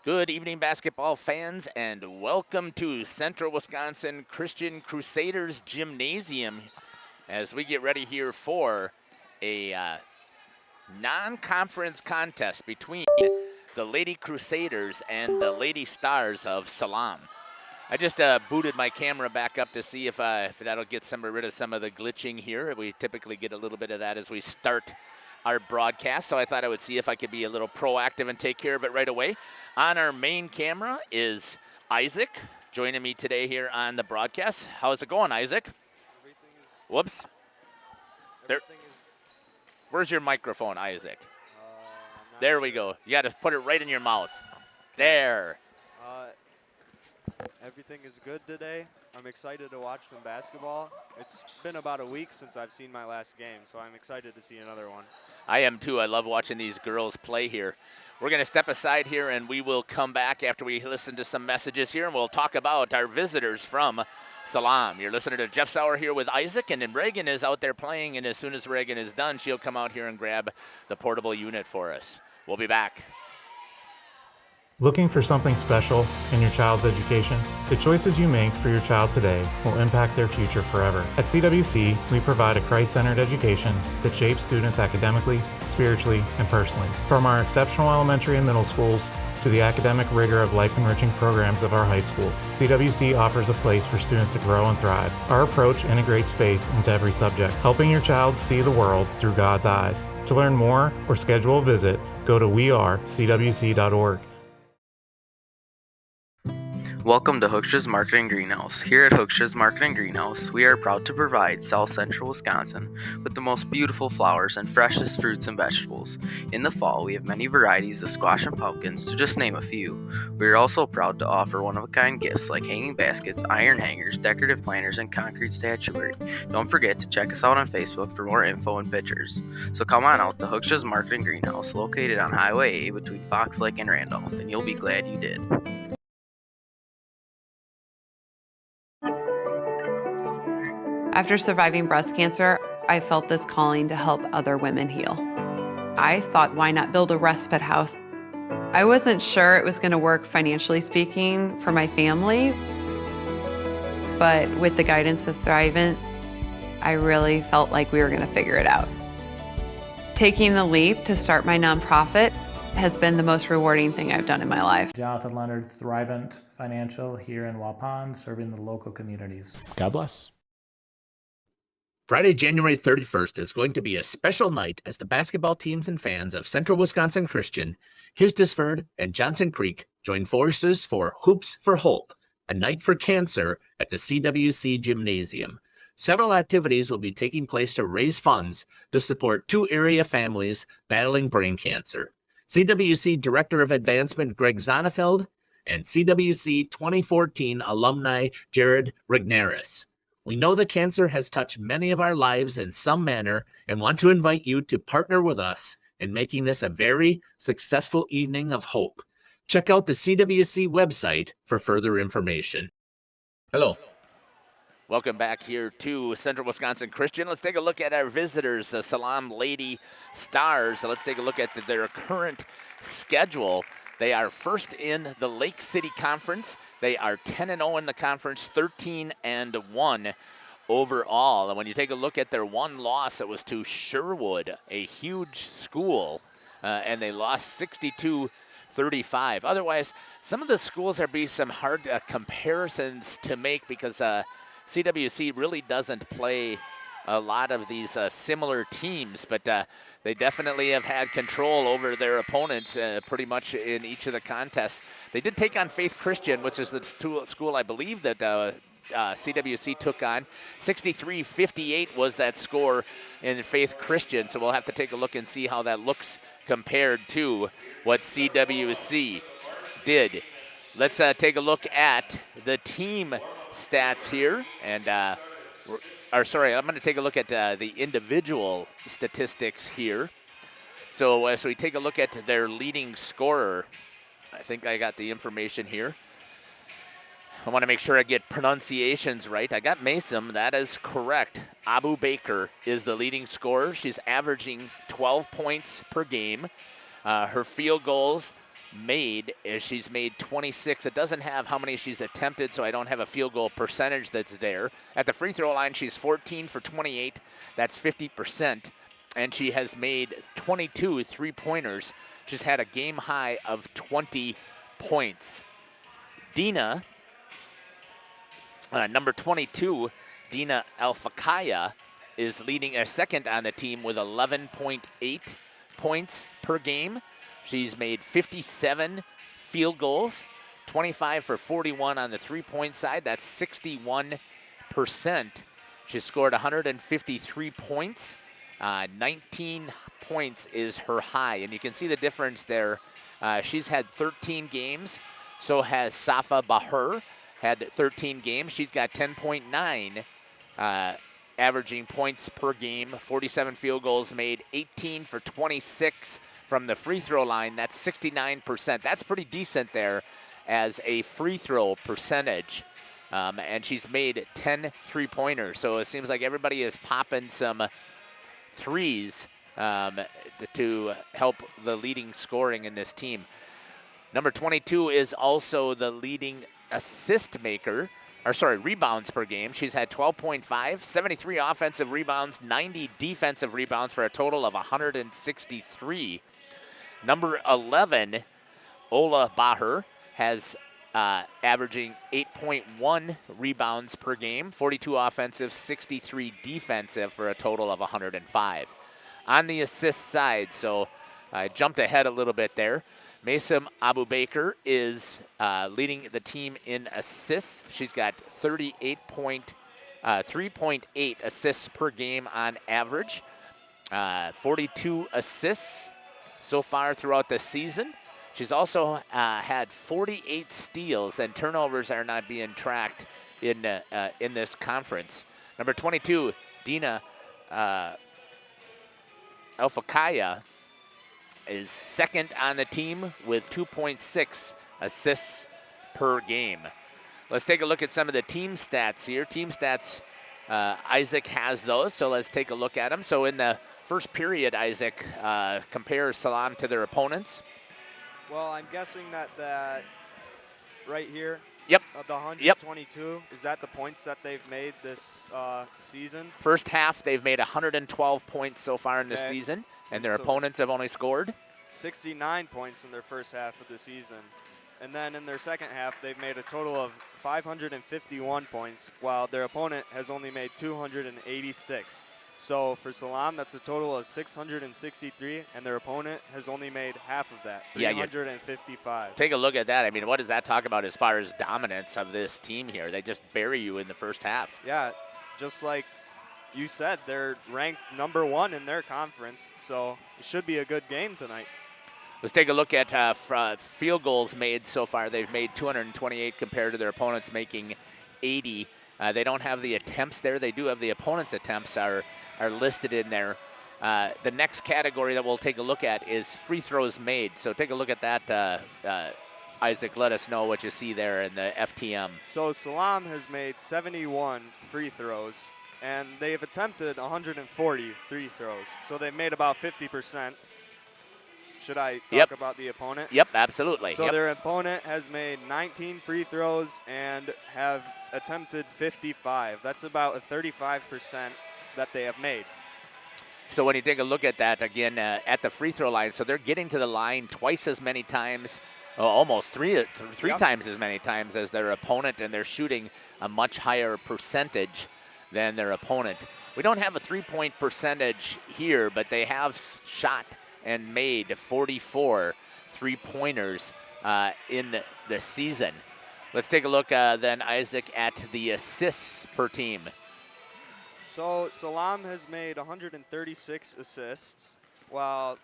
Good evening, basketball fans, and welcome to Central Wisconsin Christian Crusaders Gymnasium as we get ready here for a non-conference contest between the Lady Crusaders and the Lady Stars of Salam. I just booted my camera back up to see if that'll get rid of some of the glitching here. We typically get a little bit of that as we start our broadcast, so I thought I would see if I could be a little proactive and take care of it right away. On our main camera is Isaac, joining me today here on the broadcast. How's it going, Isaac? Whoops. Where's your microphone, Isaac? There we go. You got to put it right in your mouth. There. Everything is good today. I'm excited to watch some basketball. It's been about a week since I've seen my last game, so I'm excited to see another one. I am too. I love watching these girls play here. We're going to step aside here, and we will come back after we listen to some messages here, and we'll talk about our visitors from Salam. You're listening to Jeff Sauer here with Isaac, and then Reagan is out there playing, and as soon as Reagan is done, she'll come out here and grab the portable unit for us. We'll be back. Looking for something special in your child's education? The choices you make for your child today will impact their future forever. At CWC, we provide a Christ-centered education that shapes students academically, spiritually, and personally. From our exceptional elementary and middle schools to the academic rigor of life-enriching programs of our high school, CWC offers a place for students to grow and thrive. Our approach integrates faith into every subject, helping your child see the world through God's eyes. To learn more or schedule a visit, go to wearecwc.org. Welcome to Hooksha's Marketing Greenhouse. Here at Hooksha's Marketing Greenhouse, we are proud to provide South Central Wisconsin with the most beautiful flowers and freshest fruits and vegetables. In the fall, we have many varieties of squash and pumpkins, to just name a few. We are also proud to offer one-of-a-kind gifts like hanging baskets, iron hangers, decorative planters, and concrete statuary. Don't forget to check us out on Facebook for more info and pictures. So come on out to Hooksha's Marketing Greenhouse, located on Highway A between Fox Lake and Randolph, and you'll be glad you did. After surviving breast cancer, I felt this calling to help other women heal. I thought, why not build a respite house? I wasn't sure it was going to work financially speaking for my family, but with the guidance of Thrivent, I really felt like we were going to figure it out. Taking the leap to start my nonprofit has been the most rewarding thing I've done in my life. Jonathan Leonard, Thrivent Financial here in Waupun, serving the local communities. God bless. Friday, January 31st is going to be a special night as the basketball teams and fans of Central Wisconsin Christian, Hisdesford, and Johnson Creek join forces for Hoops for Hope, a night for cancer at the CWC Gymnasium. Several activities will be taking place to raise funds to support two area families battling brain cancer. CWC Director of Advancement Greg Zonefeld and CWC 2014 alumni Jared Rignaris. We know that cancer has touched many of our lives in some manner and want to invite you to partner with us in making this a very successful evening of hope. Check out the CWC website for further information. Hello. Welcome back here to Central Wisconsin Christian. Let's take a look at our visitors, the Salam Lady Stars. So let's take a look at their current schedule. They are first in the Lake City Conference. They are 10-0 in the conference, 13-1 overall. And when you take a look at their one loss, it was to Sherwood, a huge school, and they lost 62-35. Otherwise, some of the schools there be some hard comparisons to make because CWC really doesn't play a lot of these similar teams, but they definitely have had control over their opponents pretty much in each of the contests. They did take on Faith Christian, which is the school I believe that CWC took on. 63-58 was that score in Faith Christian, so we'll have to take a look and see how that looks compared to what CWC did. Let's take a look at the team stats here, and I'm going to take a look at the individual statistics here. So we take a look at their leading scorer. I think I got the information here. I want to make sure I get pronunciations right. I got Mason, that is correct. Abu Baker is the leading scorer. She's averaging 12 points per game. Her field goals made is she's made 26. It doesn't have how many she's attempted, so I don't have a field goal percentage that's there. At the free throw line, she's 14 for 28. That's 50%. And she has made 22 three-pointers. She's had a game high of 20 points. Dina, number 22, Dina Alfakaya, is leading second on the team with 11.8 points per game. She's made 57 field goals, 25 for 41 on the three-point side. That's 61%. She scored 153 points. 19 points is her high, and you can see the difference there. She's had 13 games. So has Safa Bahur, had 13 games. She's got 10.9 averaging points per game, 47 field goals made, 18 for 26 from the free throw line. That's 69%. That's pretty decent there as a free throw percentage. And she's made 10 three-pointers. So it seems like everybody is popping some threes to help the leading scoring in this team. Number 22 is also the leading rebounds per game. She's had 12.5, 73 offensive rebounds, 90 defensive rebounds for a total of 163. Number 11, Ola Bahur, has averaging 8.1 rebounds per game, 42 offensive, 63 defensive for a total of 105. On the assist side, so I jumped ahead a little bit there. Mason Abu Baker is leading the team in assists. She's got 3.8 assists per game on average. 42 assists so far throughout the season. She's also had 48 steals, and turnovers are not being tracked in this conference. Number 22, Dina Alfakaya, is second on the team with 2.6 assists per game. Let's take a look at some of the team stats here. Team stats, Isaac has those, so let's take a look at them. So in the first period, Isaac compares Salam to their opponents. Well, I'm guessing that right here, Yep. the 122, is that the points that they've made this season? First half, they've made 112 points so far in this season, and their opponents have only scored 69 points in their first half of the season. And then in their second half, they've made a total of 551 points, while their opponent has only made 286. So for Salam, that's a total of 663, and their opponent has only made half of that, 355. Take a look at that. I mean, what does that talk about as far as dominance of this team here? They just bury you in the first half. Yeah, just like you said, they're ranked number 1 in their conference, so it should be a good game tonight. Let's take a look at field goals made so far. They've made 228 compared to their opponents making 80. They don't have the attempts there. They do have the opponent's attempts are listed in there. The next category that we'll take a look at is free throws made. So take a look at that Isaac, let us know what you see there in the FTM. So Salam has made 71 free throws, and they've attempted 140 free throws. So they've made about 50%. Should I talk about the opponent? Yep, absolutely. So their opponent has made 19 free throws and have attempted 55. That's about a 35% that they have made. So when you take a look at that again at the free throw line, so they're getting to the line twice as many times, almost three times as many times as their opponent, and they're shooting a much higher percentage than their opponent. We don't have a three-point percentage here, but they have shot and made 44 three-pointers in the season. Let's take a look then, Isaac, at the assists per team. So Salam has made 136 assists, while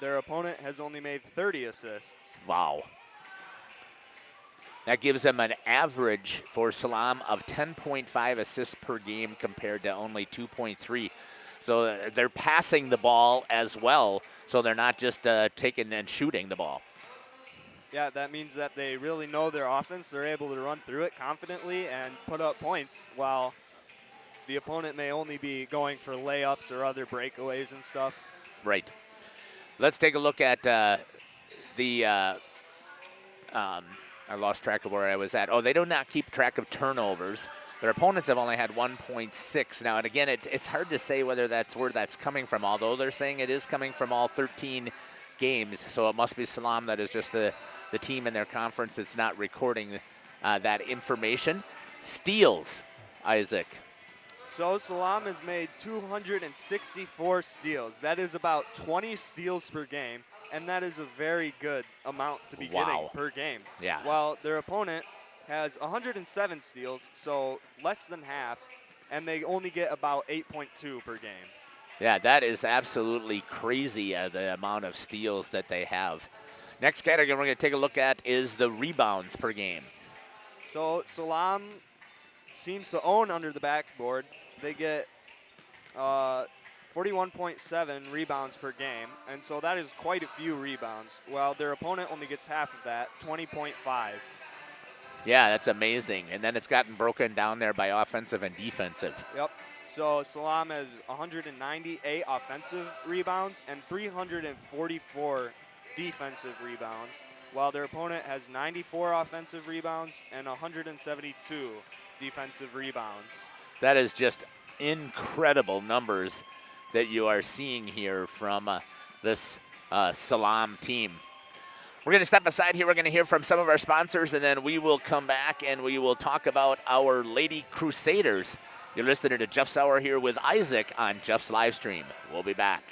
their opponent has only made 30 assists. Wow. That gives them an average for Salam of 10.5 assists per game compared to only 2.3. So they're passing the ball as well, so they're not just taking and shooting the ball. Yeah, that means that they really know their offense. They're able to run through it confidently and put up points, while the opponent may only be going for layups or other breakaways and stuff. Right. Let's take a look at I lost track of where I was at. Oh, they do not keep track of turnovers. Their opponents have only had 1.6. Now, and again, it's hard to say whether that's where that's coming from, although they're saying it is coming from all 13 games. So it must be Salam that is just the team in their conference that's not recording that information. Steals, Isaac. So Salam has made 264 steals. That is about 20 steals per game, and that is a very good amount to be getting per game. Yeah. While their opponent has 107 steals, so less than half, and they only get about 8.2 per game. Yeah, that is absolutely crazy, the amount of steals that they have. Next category we're going to take a look at is the rebounds per game. So Salam seems to own under the backboard. They get 41.7 rebounds per game, and so that is quite a few rebounds, while their opponent only gets half of that, 20.5. Yeah, that's amazing. And then it's gotten broken down there by offensive and defensive. Yep. So Salam has 198 offensive rebounds and 344 defensive rebounds, while their opponent has 94 offensive rebounds and 172 defensive rebounds. That is just incredible numbers that you are seeing here from this Salam team. We're going to step aside here. We're going to hear from some of our sponsors, and then we will come back and we will talk about our Lady Crusaders. You're listening to Jeff's Hour here with Isaac on Jeff's live stream. We'll be back.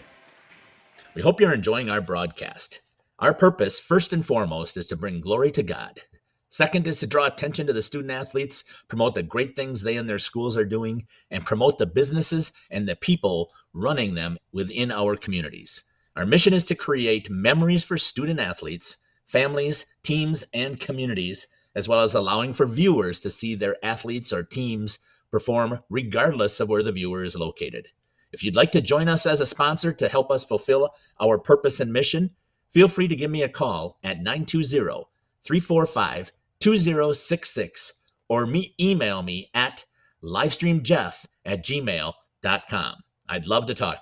We hope you're enjoying our broadcast. Our purpose, first and foremost, is to bring glory to God. Second is to draw attention to the student athletes, promote the great things they and their schools are doing, and promote the businesses and the people running them within our communities. Our mission is to create memories for student athletes, families, teams, and communities, as well as allowing for viewers to see their athletes or teams perform regardless of where the viewer is located. If you'd like to join us as a sponsor to help us fulfill our purpose and mission, feel free to give me a call at 920-345-2066 or email me at livestreamjeff@gmail.com. I'd love to talk.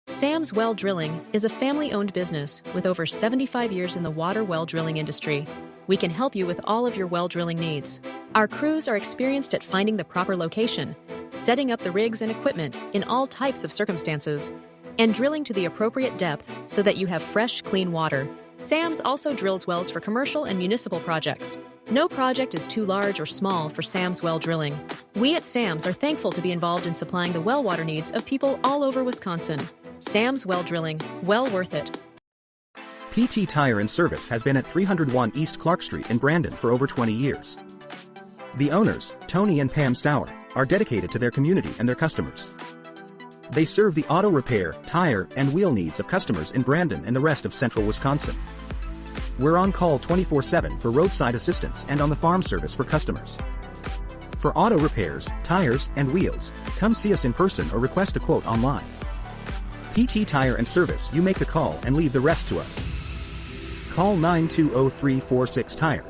Sam's Well Drilling is a family-owned business with over 75 years in the water well drilling industry. We can help you with all of your well drilling needs. Our crews are experienced at finding the proper location, setting up the rigs and equipment in all types of circumstances, and drilling to the appropriate depth so that you have fresh, clean water. Sam's also drills wells for commercial and municipal projects. No project is too large or small for Sam's Well Drilling. We at Sam's are thankful to be involved in supplying the well water needs of people all over Wisconsin. Sam's Well Drilling, well worth it. PT Tire and Service has been at 301 East Clark Street in Brandon for over 20 years. The owners, Tony and Pam Sauer, are dedicated to their community and their customers. They serve the auto repair, tire, and wheel needs of customers in Brandon and the rest of central Wisconsin. We're on call 24/7 for roadside assistance and on the farm service for customers. For auto repairs, tires, and wheels, come see us in person or request a quote online. PT Tire and Service, you make the call and leave the rest to us. Call 920-346-TIRE.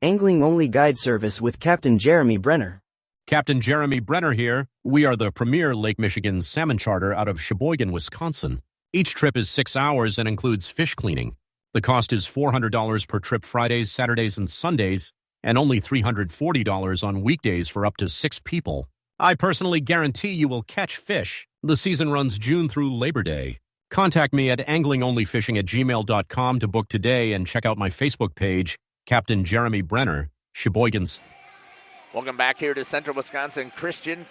Angling-only guide service with Captain Jeremy Brenner. Captain Jeremy Brenner here. We are the premier Lake Michigan salmon charter out of Sheboygan, Wisconsin. Each trip is 6 hours and includes fish cleaning. The cost is $400 per trip Fridays, Saturdays, and Sundays, and only $340 on weekdays for up to 6 people. I personally guarantee you will catch fish. The season runs June through Labor Day. Contact me at anglingonlyfishing@gmail.com to book today and check out my Facebook page, Captain Jeremy Brenner, Sheboygan's. Welcome back here to Central Wisconsin Christian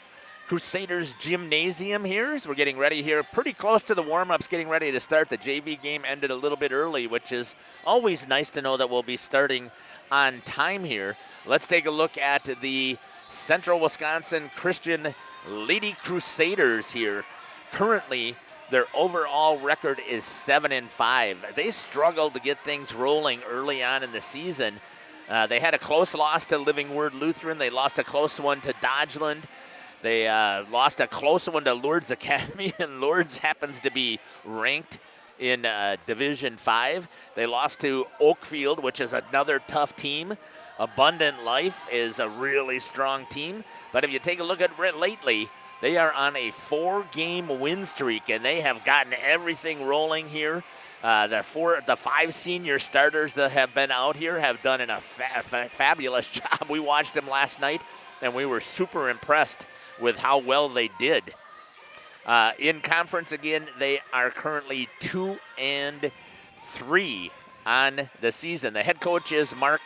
Crusaders Gymnasium here. As we're getting ready here, pretty close to the warm-ups, getting ready to start. The JV game ended a little bit early, which is always nice to know that we'll be starting on time here. Let's take a look at the Central Wisconsin Christian Lady Crusaders here. Currently, their overall record is 7-5. They struggled to get things rolling early on in the season. They had a close loss to Living Word Lutheran. They lost a close one to Dodgeland. They lost a close one to Lourdes Academy, and Lourdes happens to be ranked in Division 5. They lost to Oakfield, which is another tough team. Abundant Life is a really strong team. But if you take a look at it lately, they are on a 4-game win streak, and they have gotten everything rolling here. The 5 senior starters that have been out here have done a fabulous job. We watched them last night, and we were super impressed with how well they did. In conference, again, they are currently 2-3 on the season. The head coach is Mark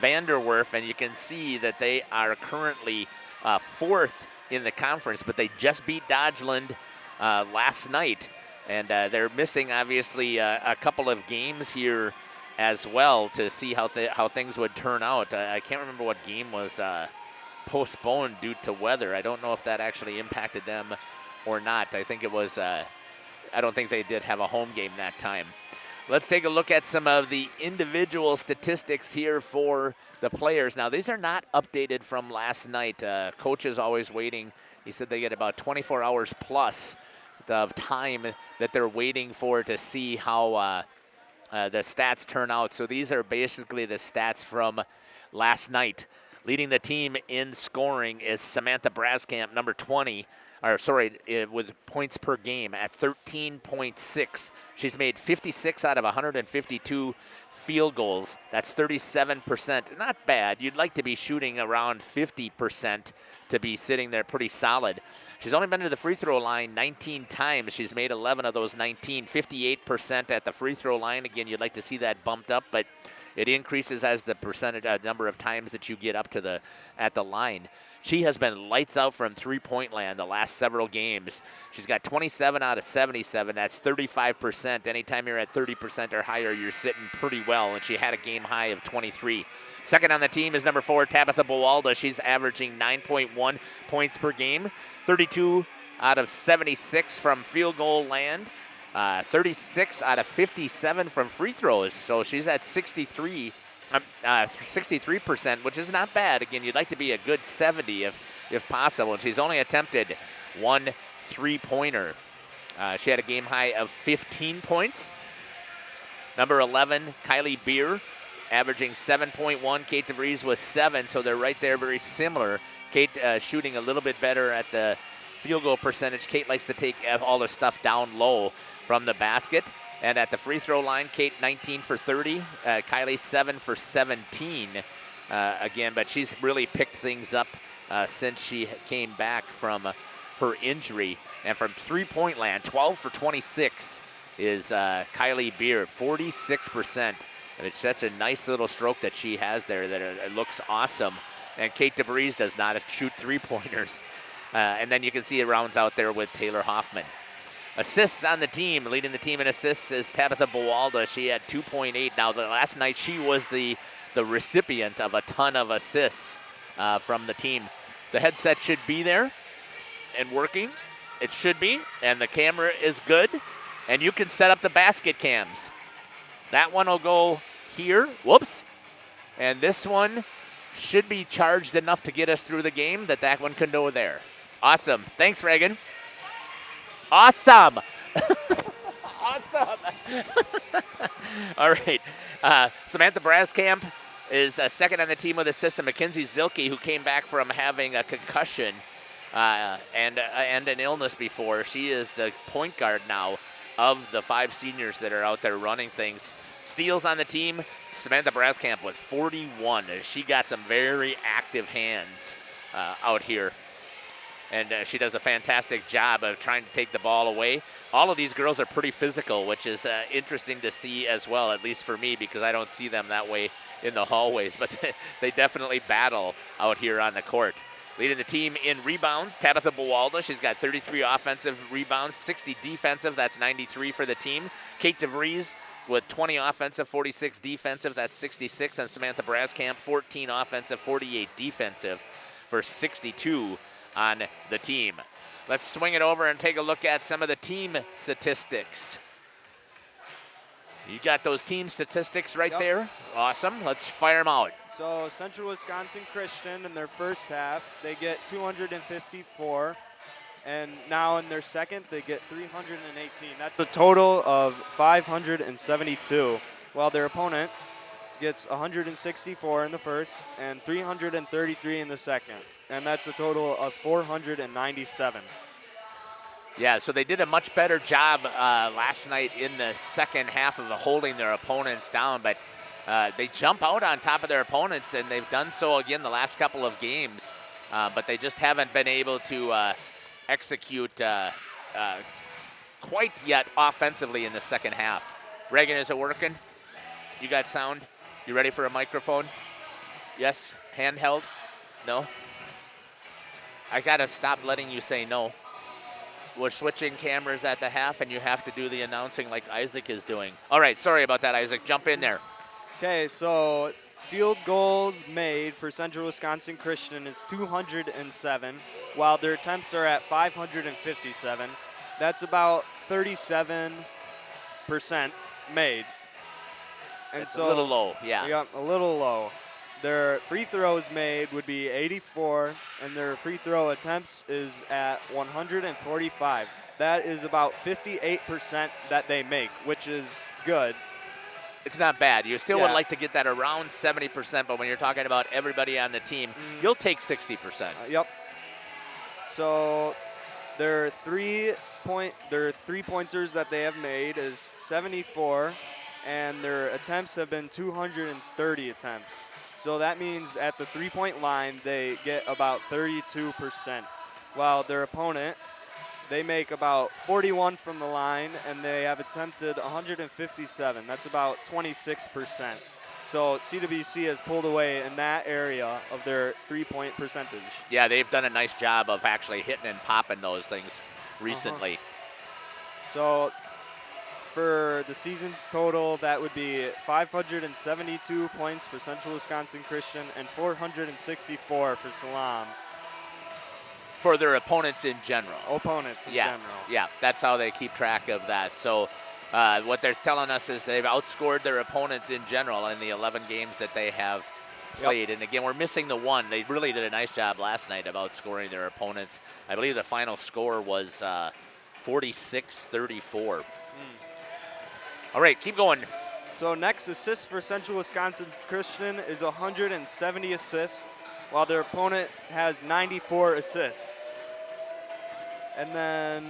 Vanderwerf, and you can see that they are currently 4th in the conference, but they just beat Dodgeland last night, and they're missing, obviously, a couple of games here as well to see how things would turn out. I can't remember what game was postponed due to weather. I don't know if that actually impacted them or not. I think it was, I don't think they did have a home game that time. Let's take a look at some of the individual statistics here for the players. Now, these are not updated from last night. Coach is always waiting. He said they get about 24 hours plus of time that they're waiting for to see how the stats turn out. So these are basically the stats from last night. Leading the team in scoring is Samantha Braskamp, number 20. With points per game at 13.6. She's made 56 out of 152 field goals. That's 37%. Not bad. You'd like to be shooting around 50% to be sitting there pretty solid. She's only been to the free throw line 19 times. She's made 11 of those 19, 58% at the free throw line. Again, you'd like to see that bumped up, but it increases as the percentage, number of times that you get up to at the line. She has been lights out from three-point land the last several games. She's got 27 out of 77. That's 35%. Anytime you're at 30% or higher, you're sitting pretty well, and she had a game high of 23. Second on the team is number 4, Tabitha Bowalda. She's averaging 9.1 points per game, 32 out of 76 from field goal land, 36 out of 57 from free throws. So she's at 63%, which is not bad. Again, you'd like to be a good 70 if possible. And she's only attempted 1 3-pointer. She had a game high of 15 points. Number 11, Kylie Beer, averaging 7.1. Kate DeVries was 7, so they're right there, very similar. Kate shooting a little bit better at the field goal percentage. Kate likes to take all the stuff down low from the basket. And at the free throw line, Kate 19 for 30, Kylie 7 for 17 again, but she's really picked things up since she came back from her injury. And from three-point land, 12 for 26 is Kylie Beer, 46%. And it's such a nice little stroke that she has there that it looks awesome. And Kate DeVries does not shoot three-pointers. And then you can see it rounds out there with Taylor Hoffman. Assists on the team, leading the team in assists is Tabitha Bowalda. She had 2.8. Now, the last night she was the recipient of a ton of assists from the team. The headset should be there and working. It should be, and the camera is good. And you can set up the basket cams. That one will go here. Whoops. And this one should be charged enough to get us through the game that one can go there. Awesome. Thanks, Reagan. Awesome. awesome. All right. Samantha Braskamp is second on the team with assist, and Mackenzie Zilke, who came back from having a concussion and an illness before. She is the point guard now of the 5 seniors that are out there running things. Steals on the team, Samantha Braskamp with 41. She got some very active hands out here. And she does a fantastic job of trying to take the ball away. All of these girls are pretty physical, which is interesting to see as well, at least for me, because I don't see them that way in the hallways. But they definitely battle out here on the court. Leading the team in rebounds, Tabitha Buwalda. She's got 33 offensive rebounds, 60 defensive. That's 93 for the team. Kate DeVries with 20 offensive, 46 defensive. That's 66. And Samantha Braskamp, 14 offensive, 48 defensive for 62 on the team. Let's swing it over and take a look at some of the team statistics. You got those team statistics right there? Awesome. Let's fire them out. So Central Wisconsin Christian in their first half, they get 254. And now in their second, they get 318. That's a total of 572, while their opponent gets 164 in the first and 333 in the second. And that's a total of 497. Yeah, so they did a much better job last night in the second half of holding their opponents down, but they jump out on top of their opponents, and they've done so again the last couple of games, but they just haven't been able to execute quite yet offensively in the second half. Reagan, is it working? You got sound? You ready for a microphone? Yes? Handheld? No? I gotta stop letting you say no. We're switching cameras at the half, and you have to do the announcing like Isaac is doing. All right, sorry about that, Isaac. Jump in there. Okay, so field goals made for Central Wisconsin Christian is 207, while their attempts are at 557. That's about 37% made. And it's so a little low, yeah. Yep, a little low. Their free throws made would be 84, and their free throw attempts is at 145. That is about 58% that they make, which is good. It's not bad. You still would like to get that around 70%, but when you're talking about everybody on the team, you'll take 60%. Yep. So their three-pointers that they have made is 74, and their attempts have been 230 attempts. So that means at the three-point line, they get about 32%, while their opponent, they make about 41 from the line, and they have attempted 157. That's about 26%. So CWC has pulled away in that area of their three-point percentage. Yeah, they've done a nice job of actually hitting and popping those things recently. So for the season's total, that would be 572 points for Central Wisconsin Christian and 464 for Salam. For their opponents in general. Opponents in general. Yeah, that's how they keep track of that. So what they're telling us is they've outscored their opponents in general in the 11 games that they have played. And again, we're missing the one. They really did a nice job last night of outscoring their opponents. I believe the final score was 46-34. All right, keep going. So next, assists for Central Wisconsin Christian is 170 assists, while their opponent has 94 assists. And then...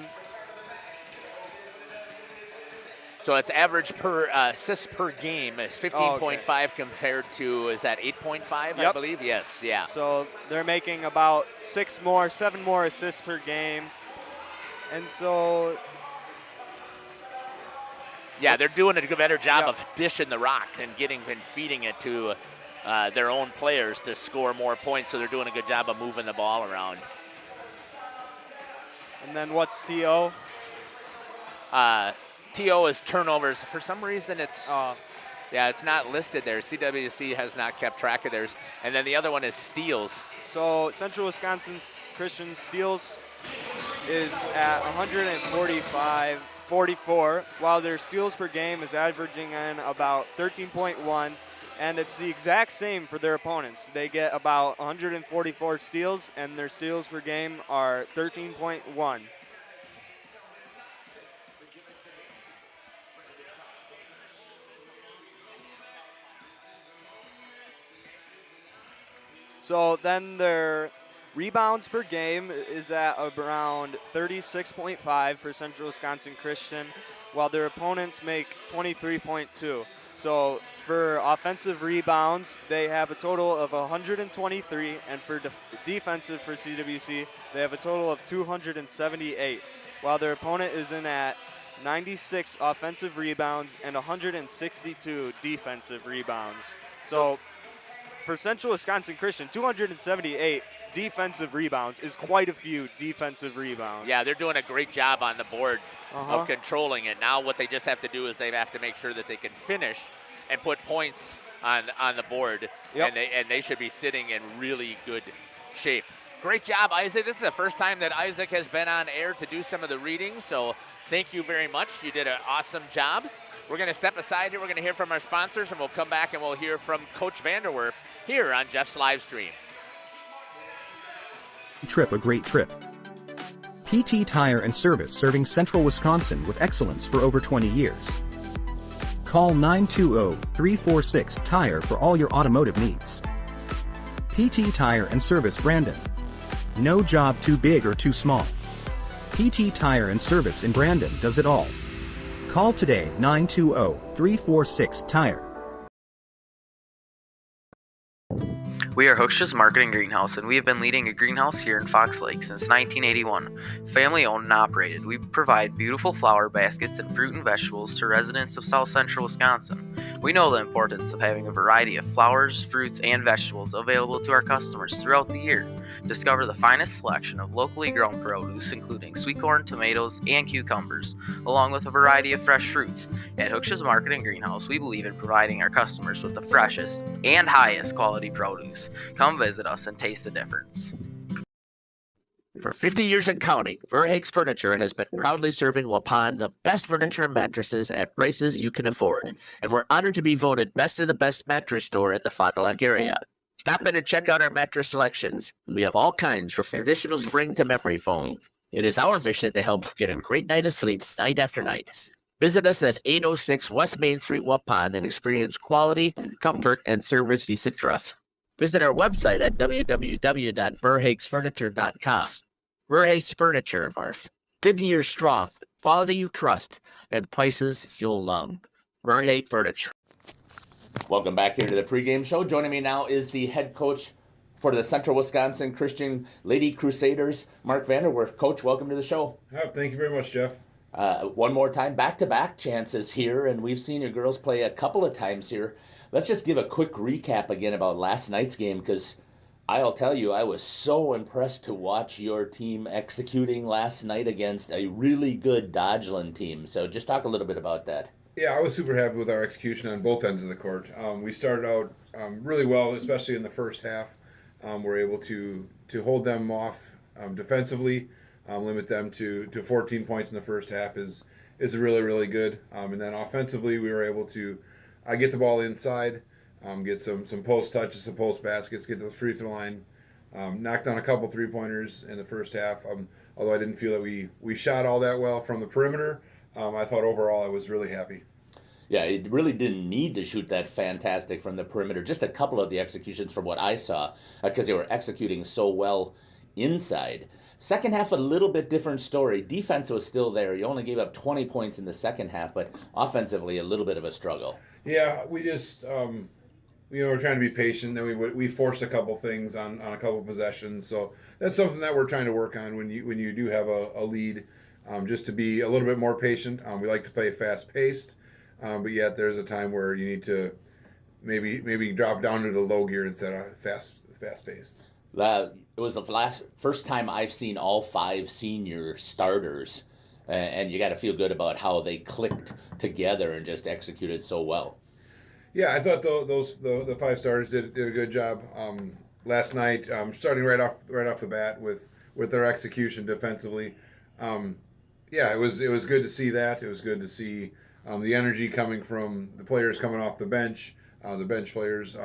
So it's average per assists per game is 15.5 compared to, is that 8.5, I believe? Yes, yeah. So they're making about 7 more assists per game. And so... Yeah, they're doing a better job of dishing the rock and feeding it to their own players to score more points, so they're doing a good job of moving the ball around. And then what's TO? TO is turnovers. For some reason, it's it's not listed there. CWC has not kept track of theirs. And then the other one is steals. So Central Wisconsin Christian steals is at 144, while their steals per game is averaging in about 13.1. And it's the exact same for their opponents. They get about 144 steals, and their steals per game are 13.1. So then their rebounds per game is at around 36.5 for Central Wisconsin Christian, while their opponents make 23.2. So for offensive rebounds, they have a total of 123, and for defensive for CWC, they have a total of 278, while their opponent is in at 96 offensive rebounds and 162 defensive rebounds. So for Central Wisconsin Christian, 278 defensive rebounds is quite a few defensive rebounds. Yeah, they're doing a great job on the boards of controlling it. Now what they just have to do is they have to make sure that they can finish and put points on the board, and they should be sitting in really good shape. Great job, Isaac. This is the first time that Isaac has been on air to do some of the reading, so thank you very much. You did an awesome job. We're going to step aside here. We're going to hear from our sponsors, and we'll come back and we'll hear from Coach Vanderwerf here on Jeff's live stream. Trip, a great trip. PT Tire and Service, serving Central Wisconsin with excellence for over 20 years. Call 920-346-TIRE for all your automotive needs. PT Tire and Service, Brandon. No job too big or too small. PT Tire and Service in Brandon does it all. Call today, 920-346-TIRE. We are Hooksha's Marketing Greenhouse, and we have been leading a greenhouse here in Fox Lake since 1981. Family owned and operated, we provide beautiful flower baskets and fruit and vegetables to residents of South Central Wisconsin. We know the importance of having a variety of flowers, fruits, and vegetables available to our customers throughout the year. Discover the finest selection of locally grown produce, including sweet corn, tomatoes, and cucumbers, along with a variety of fresh fruits. At Hooksha's Marketing Greenhouse, we believe in providing our customers with the freshest and highest quality produce. Come visit us and taste the difference. For 50 years and counting, Verhaeg's Furniture has been proudly serving Waupun the best furniture and mattresses at prices you can afford. And we're honored to be voted best of the best mattress store in the Fond du Lac area. Stop in and check out our mattress selections. We have all kinds from traditional spring to memory foam. It is our mission to help get a great night of sleep night after night. Visit us at 806 West Main Street, Waupun, and experience quality, comfort, and service you should trust. Visit our website at www.verhaegsfurniture.com. Verhaeg's Furniture, Marf. 50 years strong, quality you trust, and prices you'll love. Verhaeg Furniture. Welcome back here to the pregame show. Joining me now is the head coach for the Central Wisconsin Christian Lady Crusaders, Mark Vanderwerf. Coach, welcome to the show. Thank you very much, Jeff. One more time, back-to-back chances here, and we've seen your girls play a couple of times here. Let's just give a quick recap again about last night's game, because I'll tell you, I was so impressed to watch your team executing last night against a really good Dodgeland team. So just talk a little bit about that. Yeah, I was super happy with our execution on both ends of the court. We started out really well, especially in the first half. We're able to hold them off defensively, limit them to 14 points in the first half is really, really good. And then offensively, we were able to get the ball inside, get some post touches, some post baskets, get to the free throw line, knocked down a couple three-pointers in the first half. Although I didn't feel that we shot all that well from the perimeter, I thought overall I was really happy. Yeah, it really didn't need to shoot that fantastic from the perimeter. Just a couple of the executions from what I saw, because they were executing so well inside. Second half, a little bit different story. Defense was still there. You only gave up 20 points in the second half, but offensively, a little bit of a struggle. Yeah, we just, we're trying to be patient. Then we forced a couple things on a couple possessions. So that's something that we're trying to work on when you do have a lead, just to be a little bit more patient. We like to play fast-paced, but yet there's a time where you need to maybe drop down to the low gear instead of fast-paced. It was the first time I've seen all 5 senior starters, and you got to feel good about how they clicked together and just executed so well. Yeah, I thought the 5 starters did a good job last night. Starting right off the bat with their execution defensively. It was good to see that. It was good to see the energy coming from the players coming off the bench players.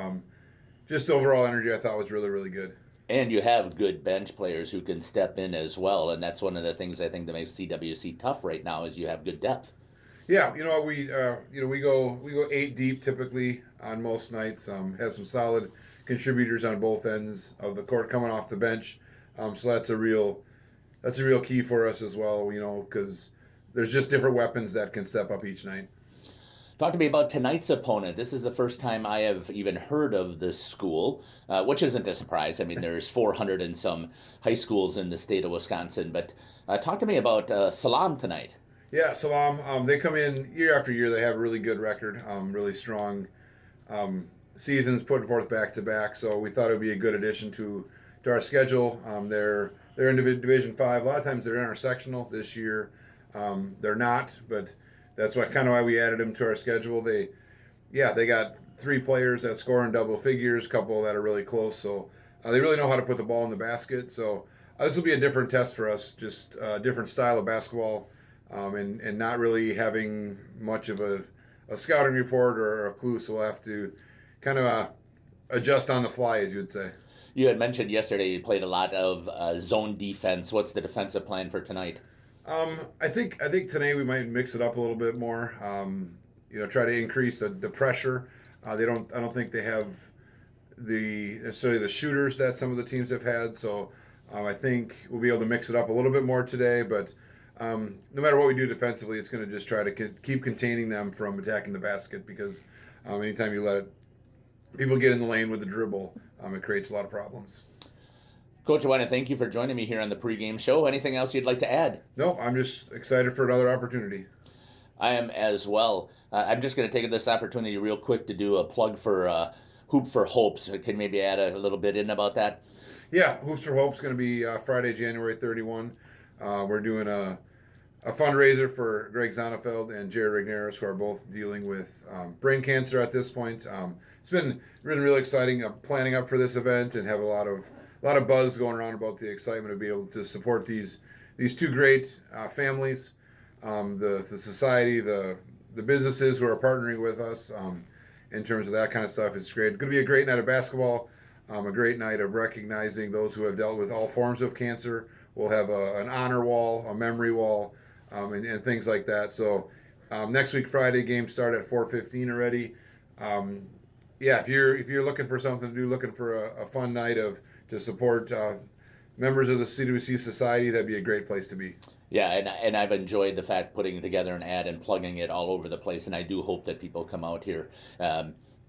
Just overall energy I thought was really, really good. And you have good bench players who can step in as well, and that's one of the things I think that makes CWC tough right now is you have good depth. Yeah, we go 8 deep typically on most nights. Have some solid contributors on both ends of the court coming off the bench. So that's a real key for us as well, because there's just different weapons that can step up each night. Talk to me about tonight's opponent. This is the first time I have even heard of this school, which isn't a surprise. I mean, there's 400 and some high schools in the state of Wisconsin. But talk to me about Salam tonight. Yeah, Salam, they come in year after year. They have a really good record, really strong seasons put forth back-to-back. So we thought it would be a good addition to our schedule. They're in Division 5. A lot of times they're in our sectional. This year they're not, but that's why we added them to our schedule. They got 3 players that score in double figures, a couple that are really close. So they really know how to put the ball in the basket. So this will be a different test for us, just a different style of basketball, and not really having much of a scouting report or a clue. So we'll have to kind of adjust on the fly, as you would say. You had mentioned yesterday you played a lot of zone defense. What's the defensive plan for tonight? I think today we might mix it up a little bit more. Try to increase the pressure. I don't think they have necessarily the shooters that some of the teams have had. So I think we'll be able to mix it up a little bit more today. But no matter what we do defensively, it's going to just try to keep containing them from attacking the basket, because anytime you let people get in the lane with the dribble, it creates a lot of problems. Coach, I want to thank you for joining me here on the pregame show. Anything else you'd like to add? No, I'm just excited for another opportunity. I am as well. I'm just going to take this opportunity real quick to do a plug for Hoop for Hope. So can maybe add a little bit in about that? Yeah, Hoops for Hope is going to be Friday, January 31. We're doing a fundraiser for Greg Zonefeld and Jared Rigneris, who are both dealing with brain cancer at this point. It's been really exciting planning up for this event, and have a lot of buzz going around about the excitement of being able to support these 2 great families, the society, the businesses who are partnering with us in terms of that kind of stuff. It's great. It's going to be a great night of basketball, a great night of recognizing those who have dealt with all forms of cancer. We'll have an honor wall, a memory wall, and things like that. So next week, Friday, games start at 4:15 already. If you're looking for something to do, looking for a fun night to support members of the CWC Society, that'd be a great place to be. Yeah, and I've enjoyed the fact putting together an ad and plugging it all over the place, and I do hope that people come out here,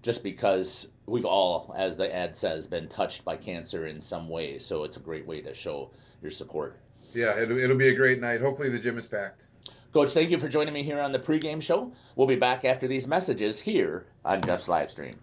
just because we've all, as the ad says, been touched by cancer in some way. So it's a great way to show your support. Yeah, it'll be a great night. Hopefully the gym is packed. Coach, thank you for joining me here on the pregame show. We'll be back after these messages here on Jeff's Livestream.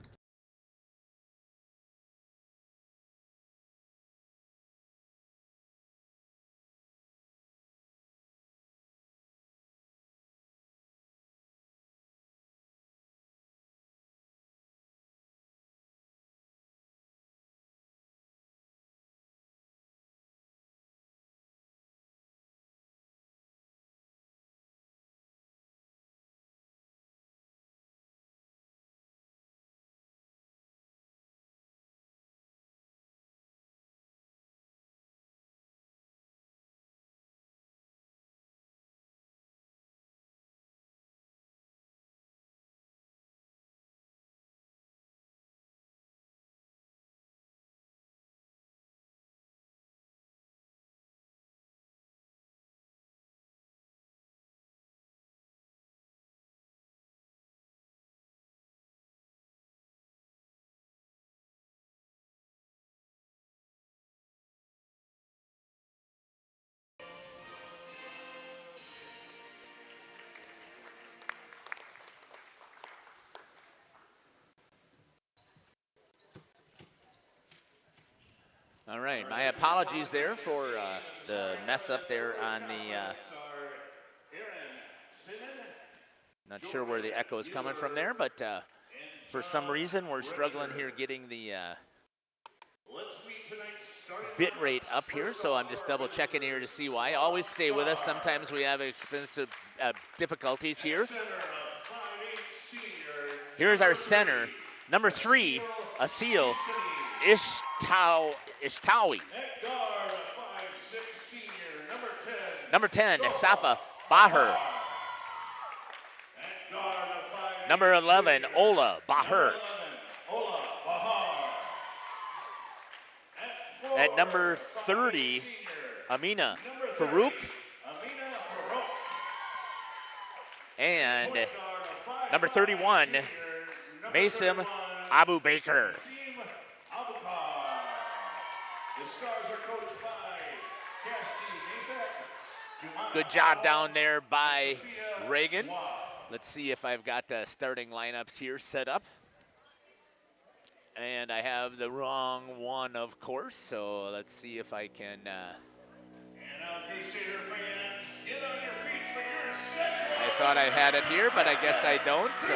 All right, my apologies there for the mess up there on the, not sure where the echo is coming from there, but for some reason we're struggling here getting the bit rate up here, so I'm just double checking here to see why. Always stay with us. Sometimes we have expensive difficulties here. Here's our center, number 3, Asil Ishtawi. Number 10, Safa Bahar. Number 11, Ola Bahar. At number 30, Amina Farouk. And number 31, Masim Abu Baker. Good job down there by Reagan. Let's see if I've got starting lineups here set up. And I have the wrong one, of course, so let's see if I can. I thought I had it here, but I guess I don't, so.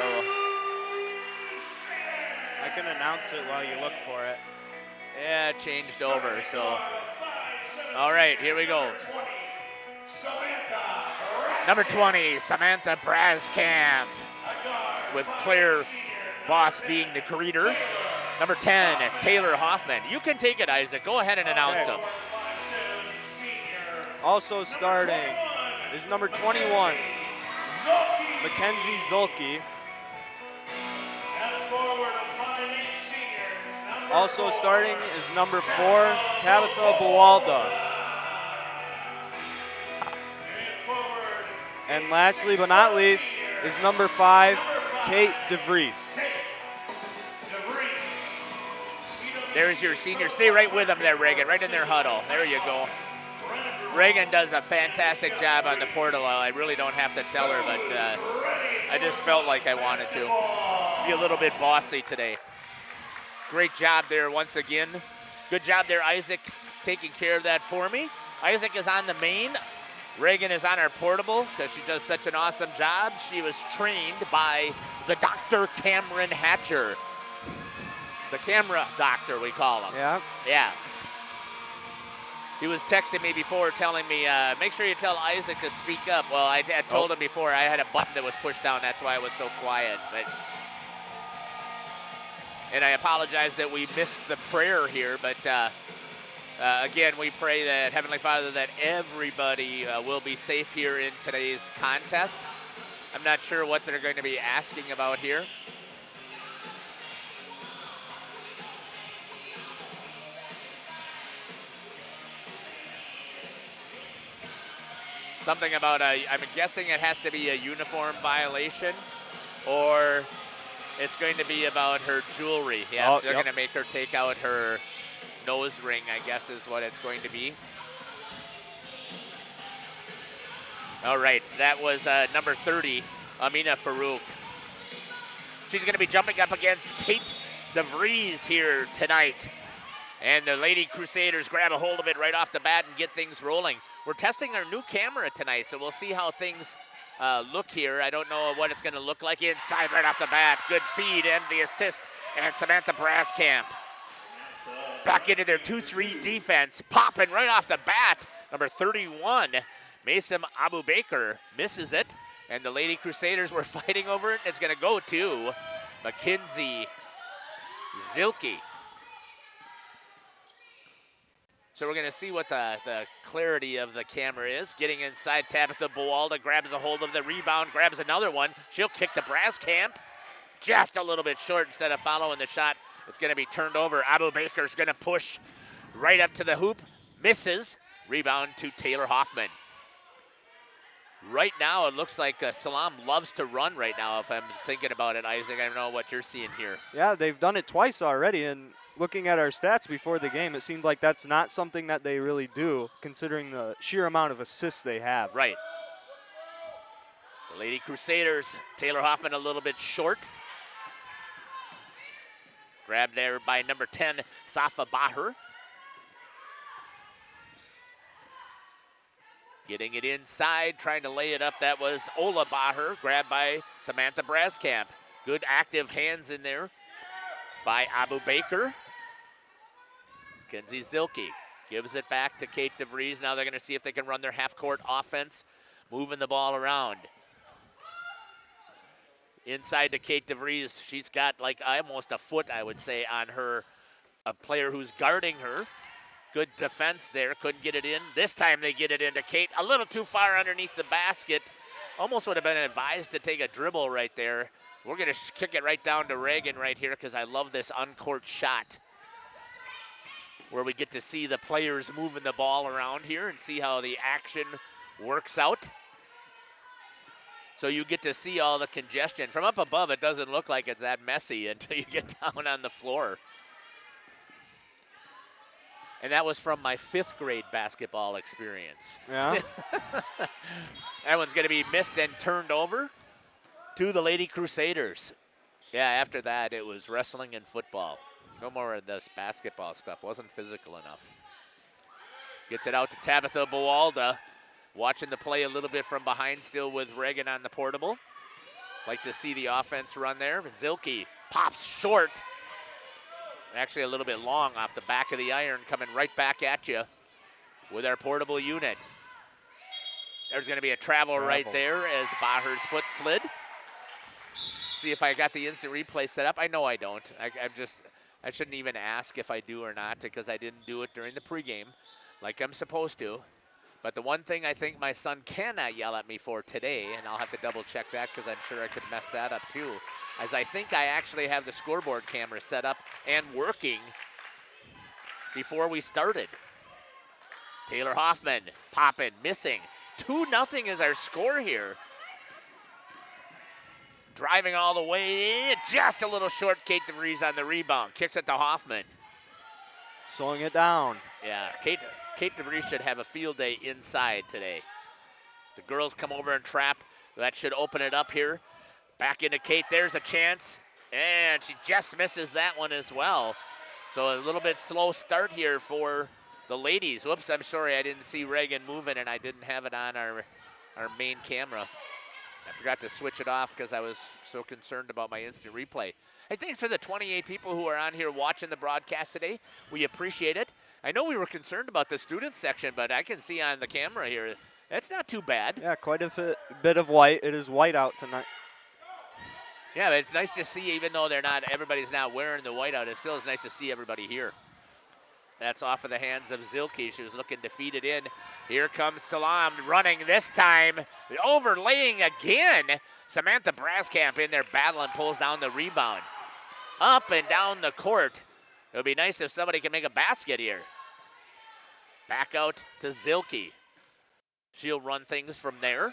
I can announce it while you look for it. Yeah, it changed over, so. All right, here we go. Number 20, Samantha Braskamp, with Claire Boss being the greeter. Number 10, Taylor Hoffman. You can take it, Isaac. Go ahead and announce them. Also starting is number 21, Mackenzie Zulke. Also starting is number 4, Tabitha Buwalda. And lastly but not least is number 5, Kate DeVries. There's your senior. Stay right with them there, Reagan, right in their huddle. There you go. Reagan does a fantastic job on the portal. I really don't have to tell her, but I just felt like I wanted to be a little bit bossy today. Great job there once again. Good job there, Isaac, taking care of that for me. Isaac is on the main. Reagan is on our portable because she does such an awesome job. She was trained by the Dr. Cameron Hatcher. The camera doctor, we call him. Yeah. Yeah. He was texting me before telling me, make sure you tell Isaac to speak up. Well, I told him before I had a button that was pushed down. That's why I was so quiet. And I apologize that we missed the prayer here. But again, we pray that, Heavenly Father, that everybody will be safe here in today's contest. I'm not sure what they're going to be asking about here. Something about I'm guessing it has to be a uniform violation, or it's going to be about her jewelry. Yeah, they're going to make her take out her nose ring, I guess is what it's going to be. All right, that was number 30, Amina Farouk. She's going to be jumping up against Kate DeVries here tonight. And the Lady Crusaders grab a hold of it right off the bat and get things rolling. We're testing our new camera tonight, so we'll see how things look here. I don't know what it's going to look like inside right off the bat. Good feed and the assist, and Samantha Braskamp back into their 2-3 defense, popping right off the bat. Number 31, Masim Abu Baker misses it, and the Lady Crusaders were fighting over it. It's going to go to Mackenzie Zilke. So we're going to see what the clarity of the camera is. Getting inside, Tabitha Buwalda grabs a hold of the rebound, grabs another one. She'll kick to Braskamp. Just a little bit short instead of following the shot. It's going to be turned over. Abu Baker's going to push right up to the hoop. Misses. Rebound to Taylor Hoffman. Right now, it looks like Salam loves to run right now, if I'm thinking about it, Isaac. I don't know what you're seeing here. Yeah, they've done it twice already, and looking at our stats before the game, it seemed like that's not something that they really do, considering the sheer amount of assists they have. Right. The Lady Crusaders, Taylor Hoffman a little bit short. Grabbed there by number 10, Safa Bahar. Getting it inside, trying to lay it up. That was Ola Bahar, grabbed by Samantha Braskamp. Good active hands in there by Abu Baker. Kenzie Zilke gives it back to Kate DeVries. Now they're going to see if they can run their half-court offense, moving the ball around. Inside to Kate DeVries. She's got like almost a foot, I would say, on her, a player who's guarding her. Good defense there, couldn't get it in. This time they get it into Kate, a little too far underneath the basket. Almost would have been advised to take a dribble right there. We're gonna kick it right down to Reagan right here because I love this uncourt shot. where we get to see the players moving the ball around here and see how the action works out. So you get to see all the congestion. From up above, it doesn't look like it's that messy until you get down on the floor. And that was from my 5th grade basketball experience. Yeah. That one's going to be missed and turned over to the Lady Crusaders. Yeah, after that, it was wrestling and football. No more of this basketball stuff. Wasn't physical enough. Gets it out to Tabitha Buwalda. Watching the play a little bit from behind, still with Reagan on the portable. Like to see the offense run there. Zilke pops short. Actually a little bit long off the back of the iron, coming right back at you with our portable unit. There's going to be a travel right there as Baher's foot slid. See if I got the instant replay set up. I know I don't. I shouldn't even ask if I do or not because I didn't do it during the pregame like I'm supposed to. But the one thing I think my son cannot yell at me for today, and I'll have to double check that because I'm sure I could mess that up too, as I think I actually have the scoreboard camera set up and working before we started. Taylor Hoffman popping, missing. 2-0 is our score here. Driving all the way in, just a little short. Kate DeVries on the rebound, kicks it to Hoffman. Slowing it down. Yeah, Kate DeVries should have a field day inside today. The girls come over and trap. That should open it up here. Back into Kate, there's a chance. And she just misses that one as well. So a little bit slow start here for the ladies. Whoops, I'm sorry, I didn't see Reagan moving and I didn't have it on our main camera. I forgot to switch it off because I was so concerned about my instant replay. Hey, thanks for the 28 people who are on here watching the broadcast today. We appreciate it. I know we were concerned about the student section, but I can see on the camera here, that's not too bad. Yeah, quite a bit of white. It is white out tonight. Yeah, but it's nice to see, even though everybody's not wearing the whiteout, it still is nice to see everybody here. That's off of the hands of Zilke. She was looking to feed it in. Here comes Salam running this time. Overlaying again. Samantha Braskamp in there battling, pulls down the rebound. Up and down the court. It would be nice if somebody can make a basket here. Back out to Zilke. She'll run things from there.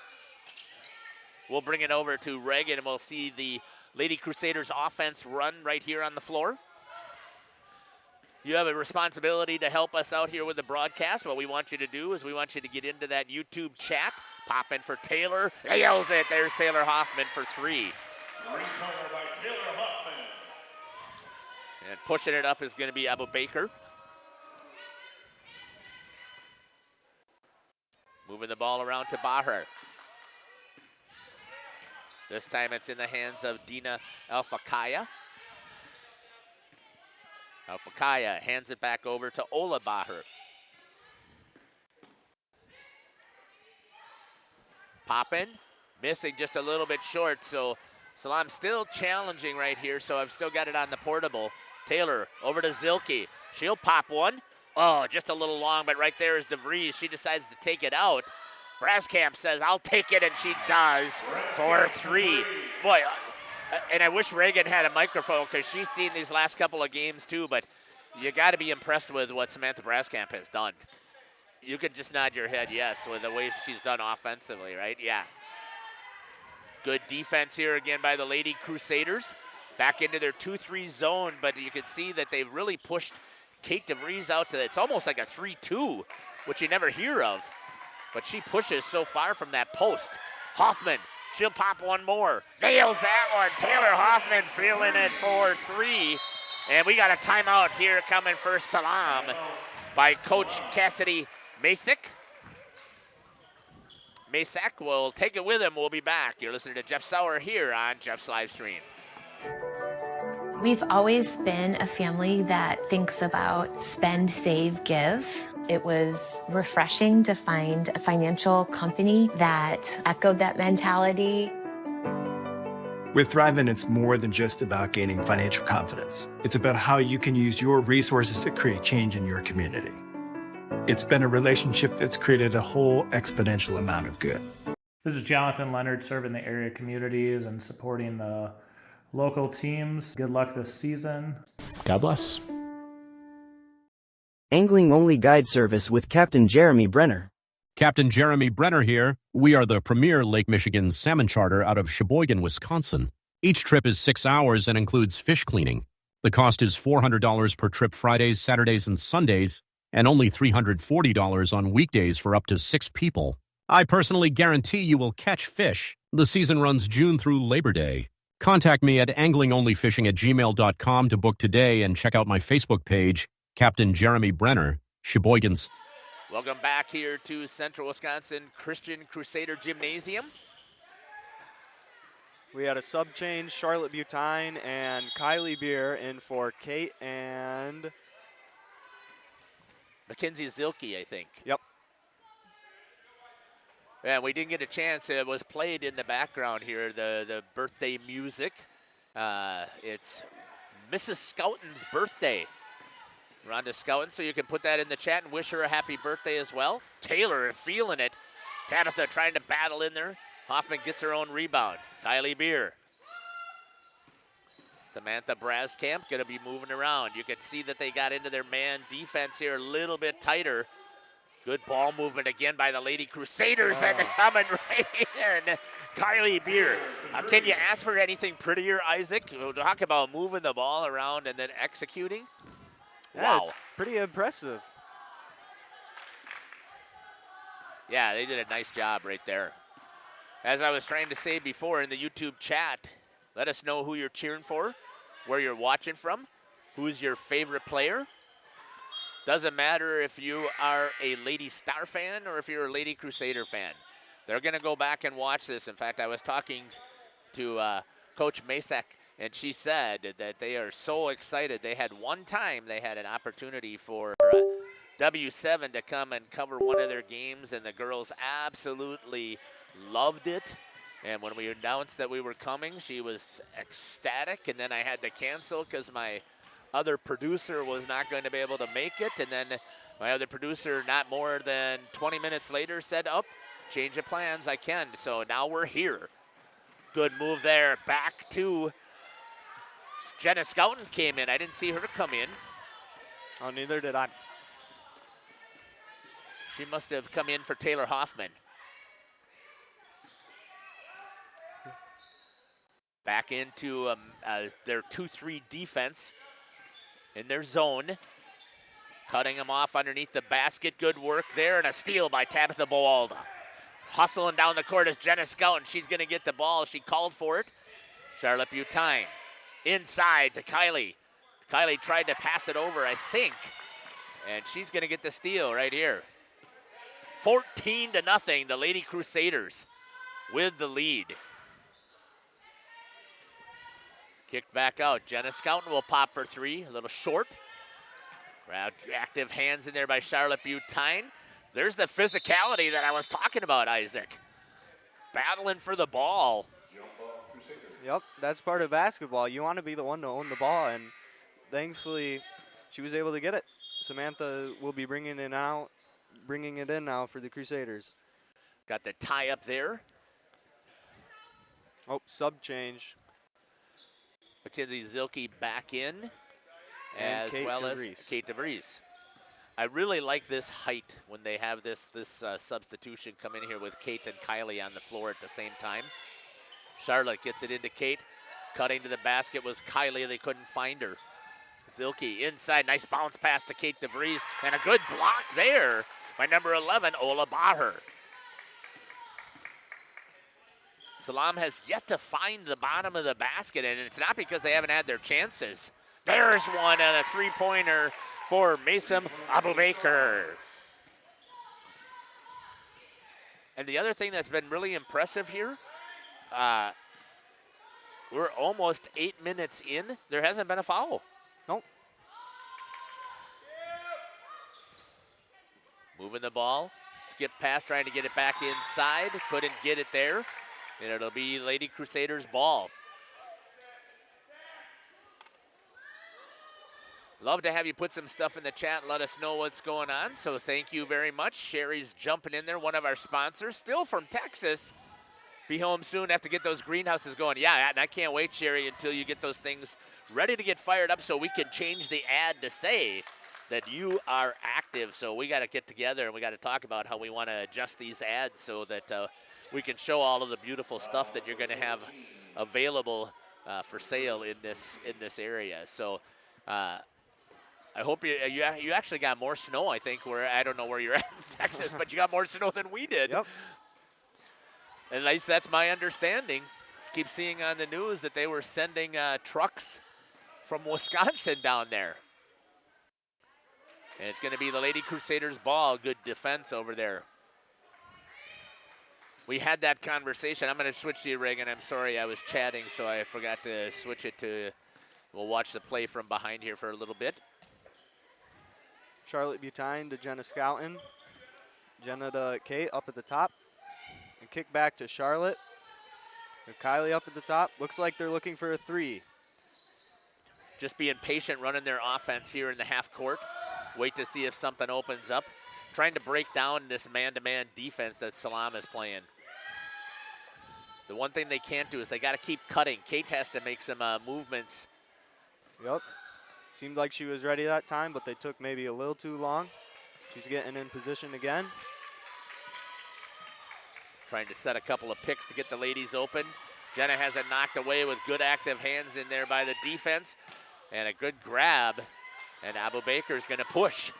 We'll bring it over to Reagan and we'll see the Lady Crusaders offense run right here on the floor. You have a responsibility to help us out here with the broadcast. What we want you to do is we want you to get into that YouTube chat. Pop in for Taylor. Nails it. There's Taylor Hoffman for 3. By Taylor Hoffman. And pushing it up is going to be Abu Baker. Moving the ball around to Baher. This time it's in the hands of Dina Alfakaya. Alfakaya hands it back over to Ola Baher. Poppin', missing just a little bit short, so Salam still challenging right here, so I've still got it on the portable. Taylor over to Zilke. She'll pop one. Oh, just a little long, but right there is DeVries. She decides to take it out. Braskamp says, I'll take it, and she does for 3. Boy, and I wish Reagan had a microphone because she's seen these last couple of games too, but you got to be impressed with what Samantha Braskamp has done. You could just nod your head yes with the way she's done offensively, right? Yeah. Good defense here again by the Lady Crusaders. Back into their 2-3 zone, but you can see that they've really pushed Kate DeVries out to, it's almost like a 3-2, which you never hear of. But she pushes so far from that post. Hoffman, she'll pop one more. Nails that one. Taylor Hoffman feeling it for 3. And we got a timeout here coming for Salam by Coach Cassidy Masick. Masak will take it with him. We'll be back. You're listening to Jeff Sauer here on Jeff's Live Stream. We've always been a family that thinks about spend, save, give. It was refreshing to find a financial company that echoed that mentality. With Thrivent, it's more than just about gaining financial confidence. It's about how you can use your resources to create change in your community. It's been a relationship that's created a whole exponential amount of good. This is Jonathan Leonard, serving the area communities and supporting the local teams. Good luck this season. God bless. Angling-only guide service with Captain Jeremy Brenner. Captain Jeremy Brenner here. We are the premier Lake Michigan salmon charter out of Sheboygan, Wisconsin. Each trip is 6 hours and includes fish cleaning. The cost is $400 per trip Fridays, Saturdays, and Sundays, and only $340 on weekdays for up to 6 people. I personally guarantee you will catch fish. The season runs June through Labor Day. Contact me at anglingonlyfishing@gmail.com to book today and check out my Facebook page, Captain Jeremy Brenner, Sheboygan's. Welcome back here to Central Wisconsin Christian Crusader Gymnasium. We had a sub change, Charlotte Butine and Kylie Beer in for Kate and Mackenzie Zilke, I think. Yep. And we didn't get a chance. It was played in the background here, the birthday music. It's Mrs. Scouton's birthday. Rhonda Scouton, so you can put that in the chat and wish her a happy birthday as well. Taylor feeling it. Tabitha trying to battle in there. Hoffman gets her own rebound. Kylie Beer. Samantha Braskamp going to be moving around. You can see that they got into their man defense here a little bit tighter. Good ball movement again by the Lady Crusaders and coming right in. Kylie Beer. Can you ask for anything prettier, Isaac? We'll talk about moving the ball around and then executing. Yeah, Wow. it's pretty impressive. Yeah, they did a nice job right there. As I was trying to say before in the YouTube chat, let us know who you're cheering for, where you're watching from, who's your favorite player. Doesn't matter if you are a Lady Star fan or if you're a Lady Crusader fan. They're going to go back and watch this. In fact, I was talking to Coach Masak, and she said that they are so excited. They had one time they had an opportunity for W7 to come and cover one of their games, and the girls absolutely loved it. And when we announced that we were coming, she was ecstatic, and then I had to cancel because my other producer was not going to be able to make it, and then my other producer not more than 20 minutes later said, oh, change of plans, I can. So now we're here. Good move there. Back to Jenna Scouten came in. I didn't see her come in. Oh, neither did I. She must have come in for Taylor Hoffman. Back into their 2-3 defense in their zone. Cutting them off underneath the basket. Good work there, and a steal by Tabitha Boalda. Hustling down the court is Jenna Scouten. She's going to get the ball. She called for it. Charlotte Butine inside to Kylie. Kylie tried to pass it over, I think, and she's going to get the steal right here. 14-0, the Lady Crusaders with the lead. Kicked back out. Jenna Scouten will pop for three, a little short. Active hands in there by Charlotte Butine. There's the physicality that I was talking about, Isaac. Battling for the ball. Yep, that's part of basketball. You want to be the one to own the ball, and thankfully she was able to get it. Samantha will be bringing it in now for the Crusaders. Got the tie up there. Oh, sub change. Mackenzie Zilke back in, And as Kate well DeVries. as Kate DeVries. I really like this height when they have this substitution come in here with Kate and Kylie on the floor at the same time. Charlotte gets it into Kate. Cutting to the basket was Kylie. They couldn't find her. Zilke inside. Nice bounce pass to Kate DeVries. And a good block there by number 11, Ola Baher. Salam has yet to find the bottom of the basket, and it's not because they haven't had their chances. There's one and a three-pointer for Mason Abubaker. And the other thing that's been really impressive here, we're almost 8 minutes in. There hasn't been a foul. Nope. Moving the ball. Skip pass, trying to get it back inside. Couldn't get it there. And it'll be Lady Crusaders ball. Love to have you put some stuff in the chat and let us know what's going on. So thank you very much. Sherry's jumping in there, one of our sponsors, still from Texas. Be home soon, have to get those greenhouses going. Yeah, and I can't wait, Sherry, until you get those things ready to get fired up so we can change the ad to say that you are active. So we got to get together and we got to talk about how we want to adjust these ads so that we can show all of the beautiful stuff that you're going to have available for sale in this area. So I hope you actually got more snow. I think I don't know where you're at in Texas, but you got more snow than we did. Yep. At least that's my understanding. Keep seeing on the news that they were sending trucks from Wisconsin down there. And it's going to be the Lady Crusaders ball. Good defense over there. We had that conversation. I'm going to switch to you, Reagan. I'm sorry, I was chatting, so I forgot to switch it to, we'll watch the play from behind here for a little bit. Charlotte Butine to Jenna Scouten. Jenna to Kate up at the top. And kick back to Charlotte. With Kylie up at the top. Looks like they're looking for a 3. Just being patient, running their offense here in the half court. Wait to see if something opens up. Trying to break down this man-to-man defense that Salam is playing. The one thing they can't do is they got to keep cutting. Kate has to make some movements. Yep. Seemed like she was ready that time, but they took maybe a little too long. She's getting in position again. Trying to set a couple of picks to get the ladies open. Jenna has it knocked away with good active hands in there by the defense. And a good grab. And Abu Baker's going to push.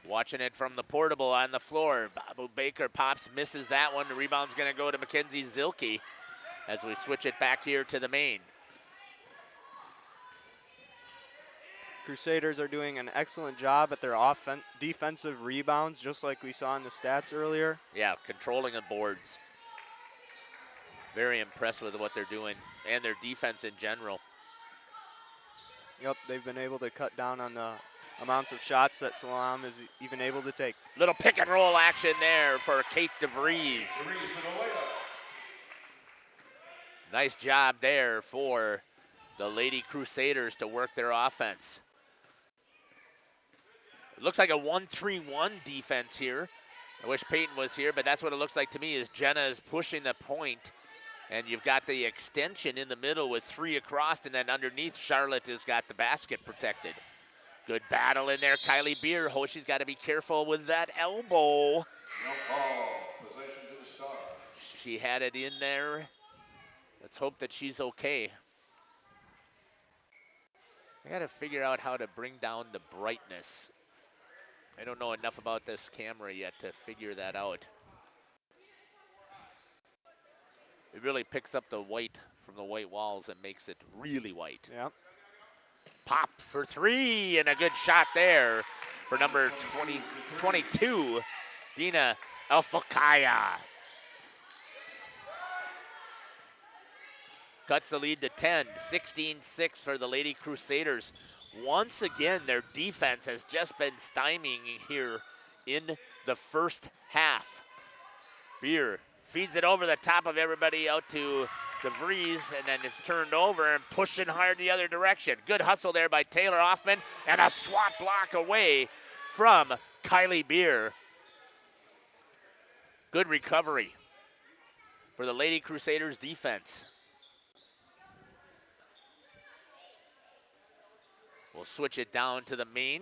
Watching it from the portable on the floor. Abu Baker pops, misses that one. The rebound's going to go to Mackenzie Zilke as we switch it back here to the main. Crusaders are doing an excellent job at their defensive rebounds, just like we saw in the stats earlier. Yeah, controlling the boards. Very impressed with what they're doing and their defense in general. Yep, they've been able to cut down on the amounts of shots that Salam is even able to take. Little pick and roll action there for Kate DeVries. Nice job there for the Lady Crusaders to work their offense. It looks like a 1-3-1 defense here. I wish Peyton was here, but that's what it looks like to me is Jenna is pushing the point, and you've got the extension in the middle with 3 across, and then underneath Charlotte has got the basket protected. Good battle in there. Kylie Beer. Oh, she's got to be careful with that elbow. No call. Possession to the Stars. She had it in there. Let's hope that she's okay. I got to figure out how to bring down the brightness. I don't know enough about this camera yet to figure that out. It really picks up the white from the white walls and makes it really white. Yep. Pop for 3, and a good shot there for number 22, Dina Alfakaya. Cuts the lead to 10, 16-6 for the Lady Crusaders. Once again, their defense has just been stymieing here in the first half. Beer feeds it over the top of everybody out to DeVries, and then it's turned over and pushing hard the other direction. Good hustle there by Taylor Hoffman, and a swat block away from Kylie Beer. Good recovery for the Lady Crusaders defense. We'll switch it down to the main.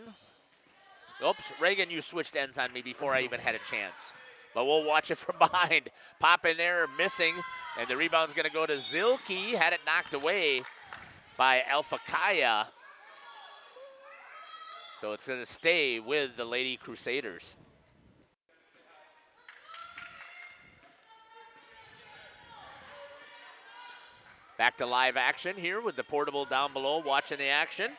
Oops, Reagan, you switched ends on me before I even had a chance. But we'll watch it from behind. Pop in there, missing, and the rebound's going to go to Zilke. Had it knocked away by Alfakaya. So it's going to stay with the Lady Crusaders. Back to live action here with the portable down below, watching the action.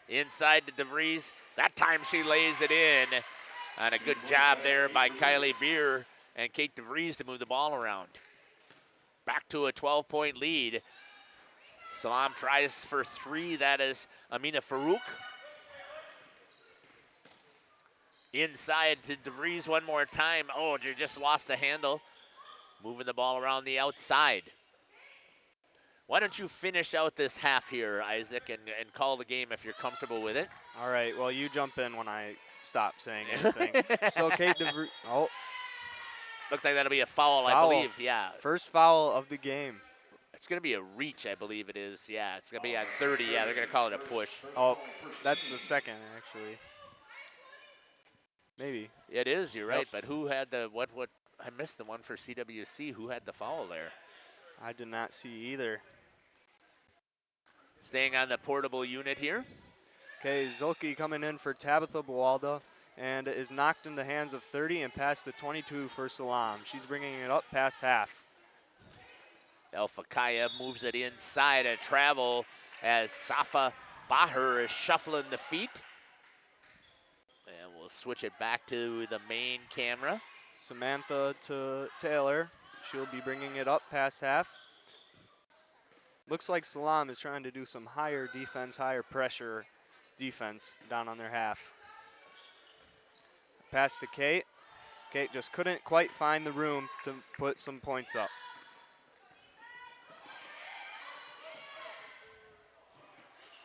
Inside to DeVries. That time she lays it in. And a good job there by Kylie Beer and Kate DeVries to move the ball around. Back to a 12-point lead. Salam tries for 3. That is Amina Farouk. Inside to DeVries one more time. Oh, you just lost the handle. Moving the ball around the outside. Why don't you finish out this half here, Isaac, and call the game if you're comfortable with it? All right, well, you jump in when I stop saying anything. So Kate DeVries, Looks like that'll be a foul, I believe, yeah. First foul of the game. It's going to be a reach, I believe it is. Yeah, it's going to be on 30. Yeah, they're going to call it a push. Oh, that's the second, actually. Maybe. It is, you're right. Yep. But who had the, what, I missed the one for CWC. Who had the foul there? I did not see either. Staying on the portable unit here. Okay, Zulke coming in for Tabitha Buwalda and is knocked in the hands of 30 and past the 22 for Salam. She's bringing it up past half. Alpha Kaya moves it inside a travel as Safa Bahar is shuffling the feet. And we'll switch it back to the main camera. Samantha to Taylor. She'll be bringing it up past half. Looks like Salam is trying to do some higher defense, higher pressure defense down on their half. Pass to Kate. Kate just couldn't quite find the room to put some points up.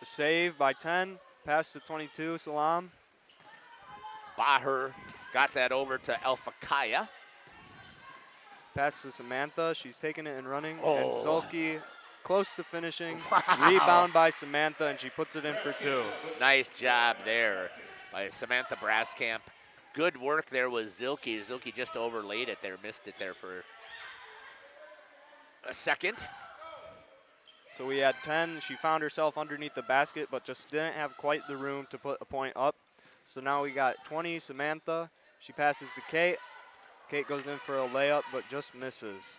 The save by 10, pass to 22, Salam. Bahar got that over to Alpha Kaya. Pass to Samantha, she's taking it and running. Oh. And Zulke close to finishing. Wow. Rebound by Samantha, and she puts it in for 2. Nice job there by Samantha Braskamp. Good work there with Zilke. Zilke just overlaid it there, missed it there for a second. So we had 10. She found herself underneath the basket, but just didn't have quite the room to put a point up. So now we got 20, Samantha. She passes to Kate. Kate goes in for a layup, but just misses.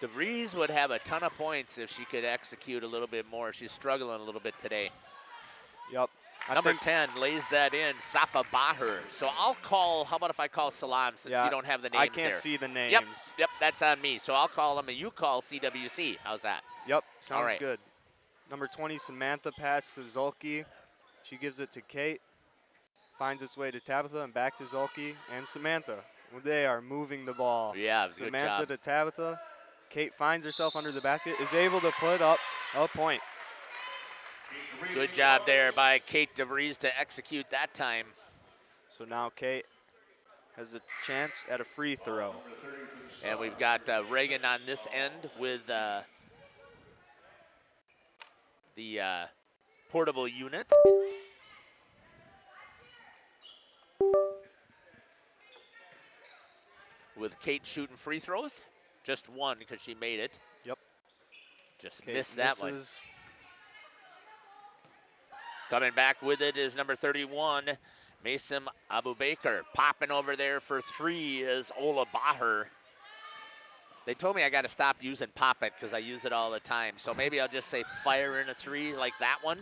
DeVries would have a ton of points if she could execute a little bit more. She's struggling a little bit today. Yep. Number 10 lays that in, Safa Bahar. So I'll call, how about if I call Salam since you don't have the names I can't there? see the names. Yep, that's on me. So I'll call them and you call CWC. How's that? Yep, sounds All right. good. Number 20, Samantha, pass to Zulke. She gives it to Kate. Finds its way to Tabitha and back to Zulke and Samantha. They are moving the ball. Yeah, good Samantha job. to Tabitha. Kate finds herself under the basket, is able to put up a point. Good job there by Kate DeVries to execute that time. So now Kate has a chance at a free throw. And we've got Reagan on this end with the portable unit. With Kate shooting free throws. Just one because she made it. Yep. Just Kate missed that one. misses. Coming back with it is number 31, Mason Abu Baker. Popping over there for 3 is Ola Bahar. They told me I got to stop using pop it because I use it all the time. So maybe I'll just say fire in a 3 like that one.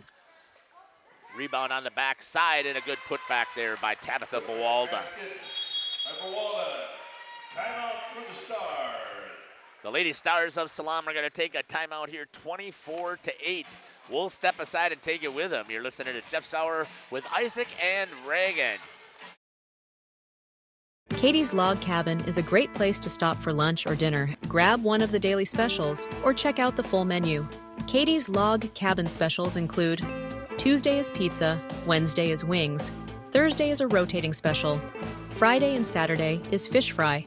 Rebound on the back side and a good putback there by Tabitha Buwalda. Timeout for the Stars. The Lady Stars of Salam are going to take a timeout here, 24-8. We'll step aside and take it with them. You're listening to Jeff Sauer with Isaac and Reagan. Katie's Log Cabin is a great place to stop for lunch or dinner. Grab one of the daily specials or check out the full menu. Katie's Log Cabin specials include Tuesday is pizza, Wednesday is wings, Thursday is a rotating special, Friday and Saturday is fish fry,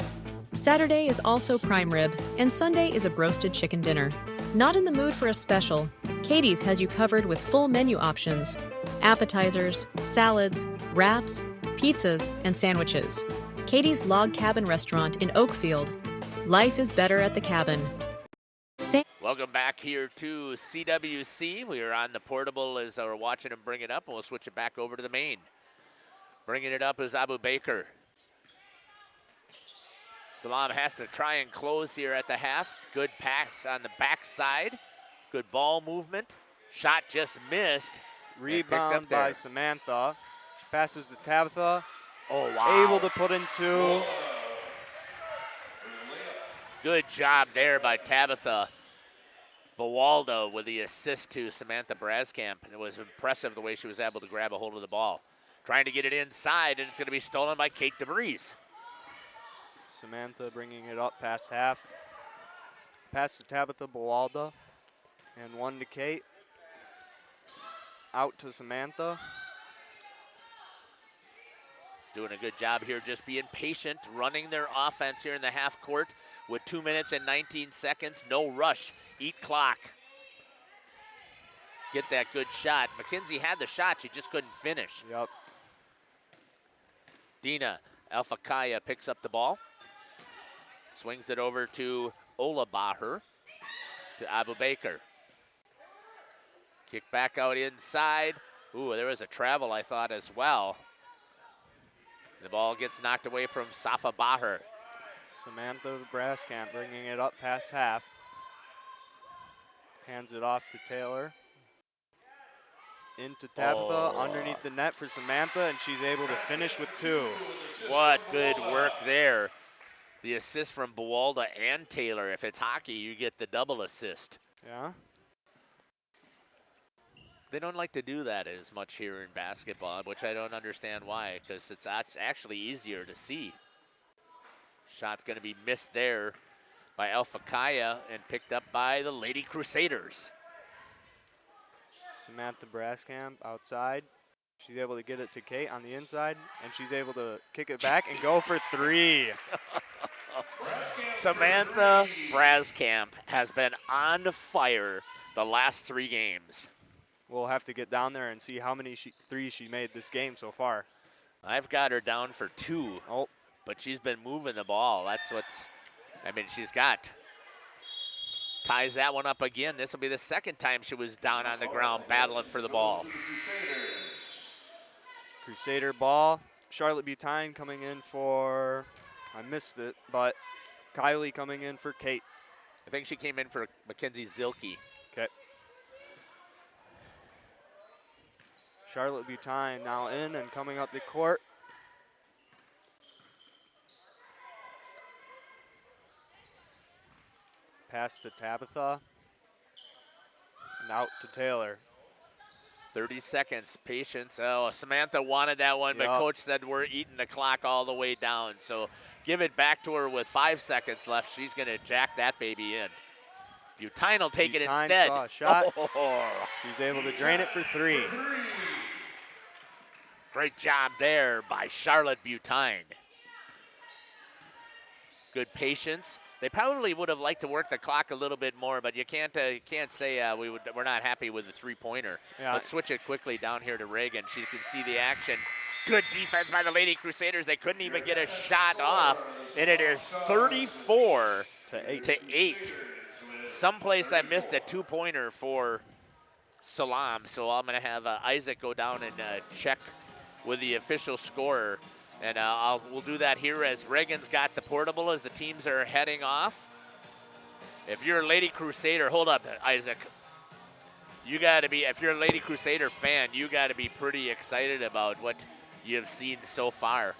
Saturday is also prime rib, and Sunday is a broasted chicken dinner. Not in the mood for a special? Katie's has you covered with full menu options, appetizers, salads, wraps, pizzas, and sandwiches. Katie's Log Cabin Restaurant in Oakfield. Life is better at the cabin. Welcome back here to CWC. We are on the portable as we're watching them bring it up, and we'll switch it back over to the main. Bringing it up is Abu Baker. Salam has to try and close here at the half. Good pass on the backside. Good ball movement. Shot just missed. Rebound by Samantha. She passes to Tabitha. Oh, wow. Able to put in 2. Good job there by Tabitha Buwalda with the assist to Samantha Braskamp. It was impressive the way she was able to grab a hold of the ball. Trying to get it inside, and it's going to be stolen by Kate DeVries. Samantha bringing it up past half. Pass to Tabitha Buwalda. And 1 to Kate. Out to Samantha. doing a good job here, just being patient, running their offense here in the half court with 2 minutes and 19 seconds. No rush, eat clock. Get that good shot. McKenzie had the shot, she just couldn't finish. Yep. Dina Alfakaya picks up the ball. Swings it over to Ola Baher, to Abu Baker. Kick back out inside. Ooh, there was a travel, I thought, as well. The ball gets knocked away from Safa Baher. Samantha Braskamp bringing it up past half. Hands it off to Taylor. Into Tabitha, underneath the net for Samantha, and she's able to finish with 2. What good work there. The assist from Buwalda and Taylor. If it's hockey, you get the double assist. Yeah. They don't like to do that as much here in basketball, which I don't understand why, because it's actually easier to see. Shot's going to be missed there by Alfakaya and picked up by the Lady Crusaders. Samantha Braskamp outside. She's able to get it to Kate on the inside, and she's able to kick it back and go for 3. Samantha Braskamp has been on fire the last 3 games. We'll have to get down there and see how many threes she made this game so far. I've got her down for 2, but she's been moving the ball. That's what's, she's got. Ties that one up again. This will be the second time she was down on the ground battling for the ball. Crusader ball. Charlotte Butine coming in for, I missed it, but Kylie coming in for Kate. I think she came in for Mackenzie Zilke. Okay. Charlotte Butine now in and coming up the court. Pass to Tabitha. And out to Taylor. 30 seconds, patience. Oh, Samantha wanted that one, but Coach said we're eating the clock all the way down. So give it back to her with 5 seconds left. She's going to jack that baby in. Butine will take it instead. Saw a shot. She's able to drain it for 3. Great job there by Charlotte Butine. Good patience. They probably would have liked to work the clock a little bit more, but you can't say we're not happy with the 3-pointer. Yeah. Let's switch it quickly down here to Reagan. She can see the action. Good defense by the Lady Crusaders. They couldn't even get a shot off, and it is 34 to 8. Someplace I missed a 2-pointer for Salam, so I'm going to have Isaac go down and check with the official scorer. And we'll do that here as Reagan's got the portable as the teams are heading off. If you're a Lady Crusader, hold up, Isaac. You got to be, if you're a Lady Crusader fan, you got to be pretty excited about what you've seen so far.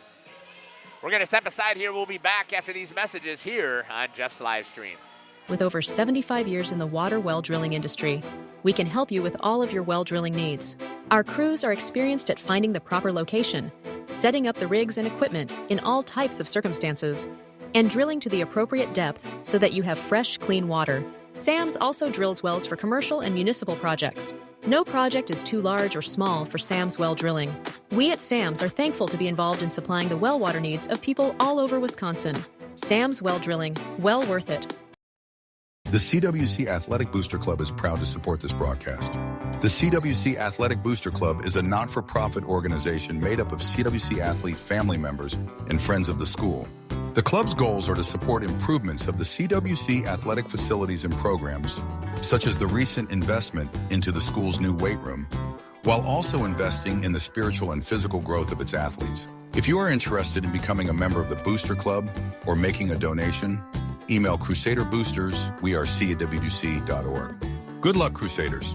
We're going to step aside here. We'll be back after these messages here on Jeff's live stream. With over 75 years in the water well drilling industry, we can help you with all of your well drilling needs. Our crews are experienced at finding the proper location, setting up the rigs and equipment in all types of circumstances, and drilling to the appropriate depth so that you have fresh, clean water. SAMS also drills wells for commercial and municipal projects. No project is too large or small for SAMS well drilling. We at SAMS are thankful to be involved in supplying the well water needs of people all over Wisconsin. SAMS well drilling, well worth it. The CWC Athletic Booster Club is proud to support this broadcast. The CWC Athletic Booster Club is a not-for-profit organization made up of CWC athlete family members and friends of the school. The club's goals are to support improvements of the CWC athletic facilities and programs, such as the recent investment into the school's new weight room, while also investing in the spiritual and physical growth of its athletes. If you are interested in becoming a member of the Booster Club or making a donation, email crusaderboosters@wc.org. Good luck, Crusaders.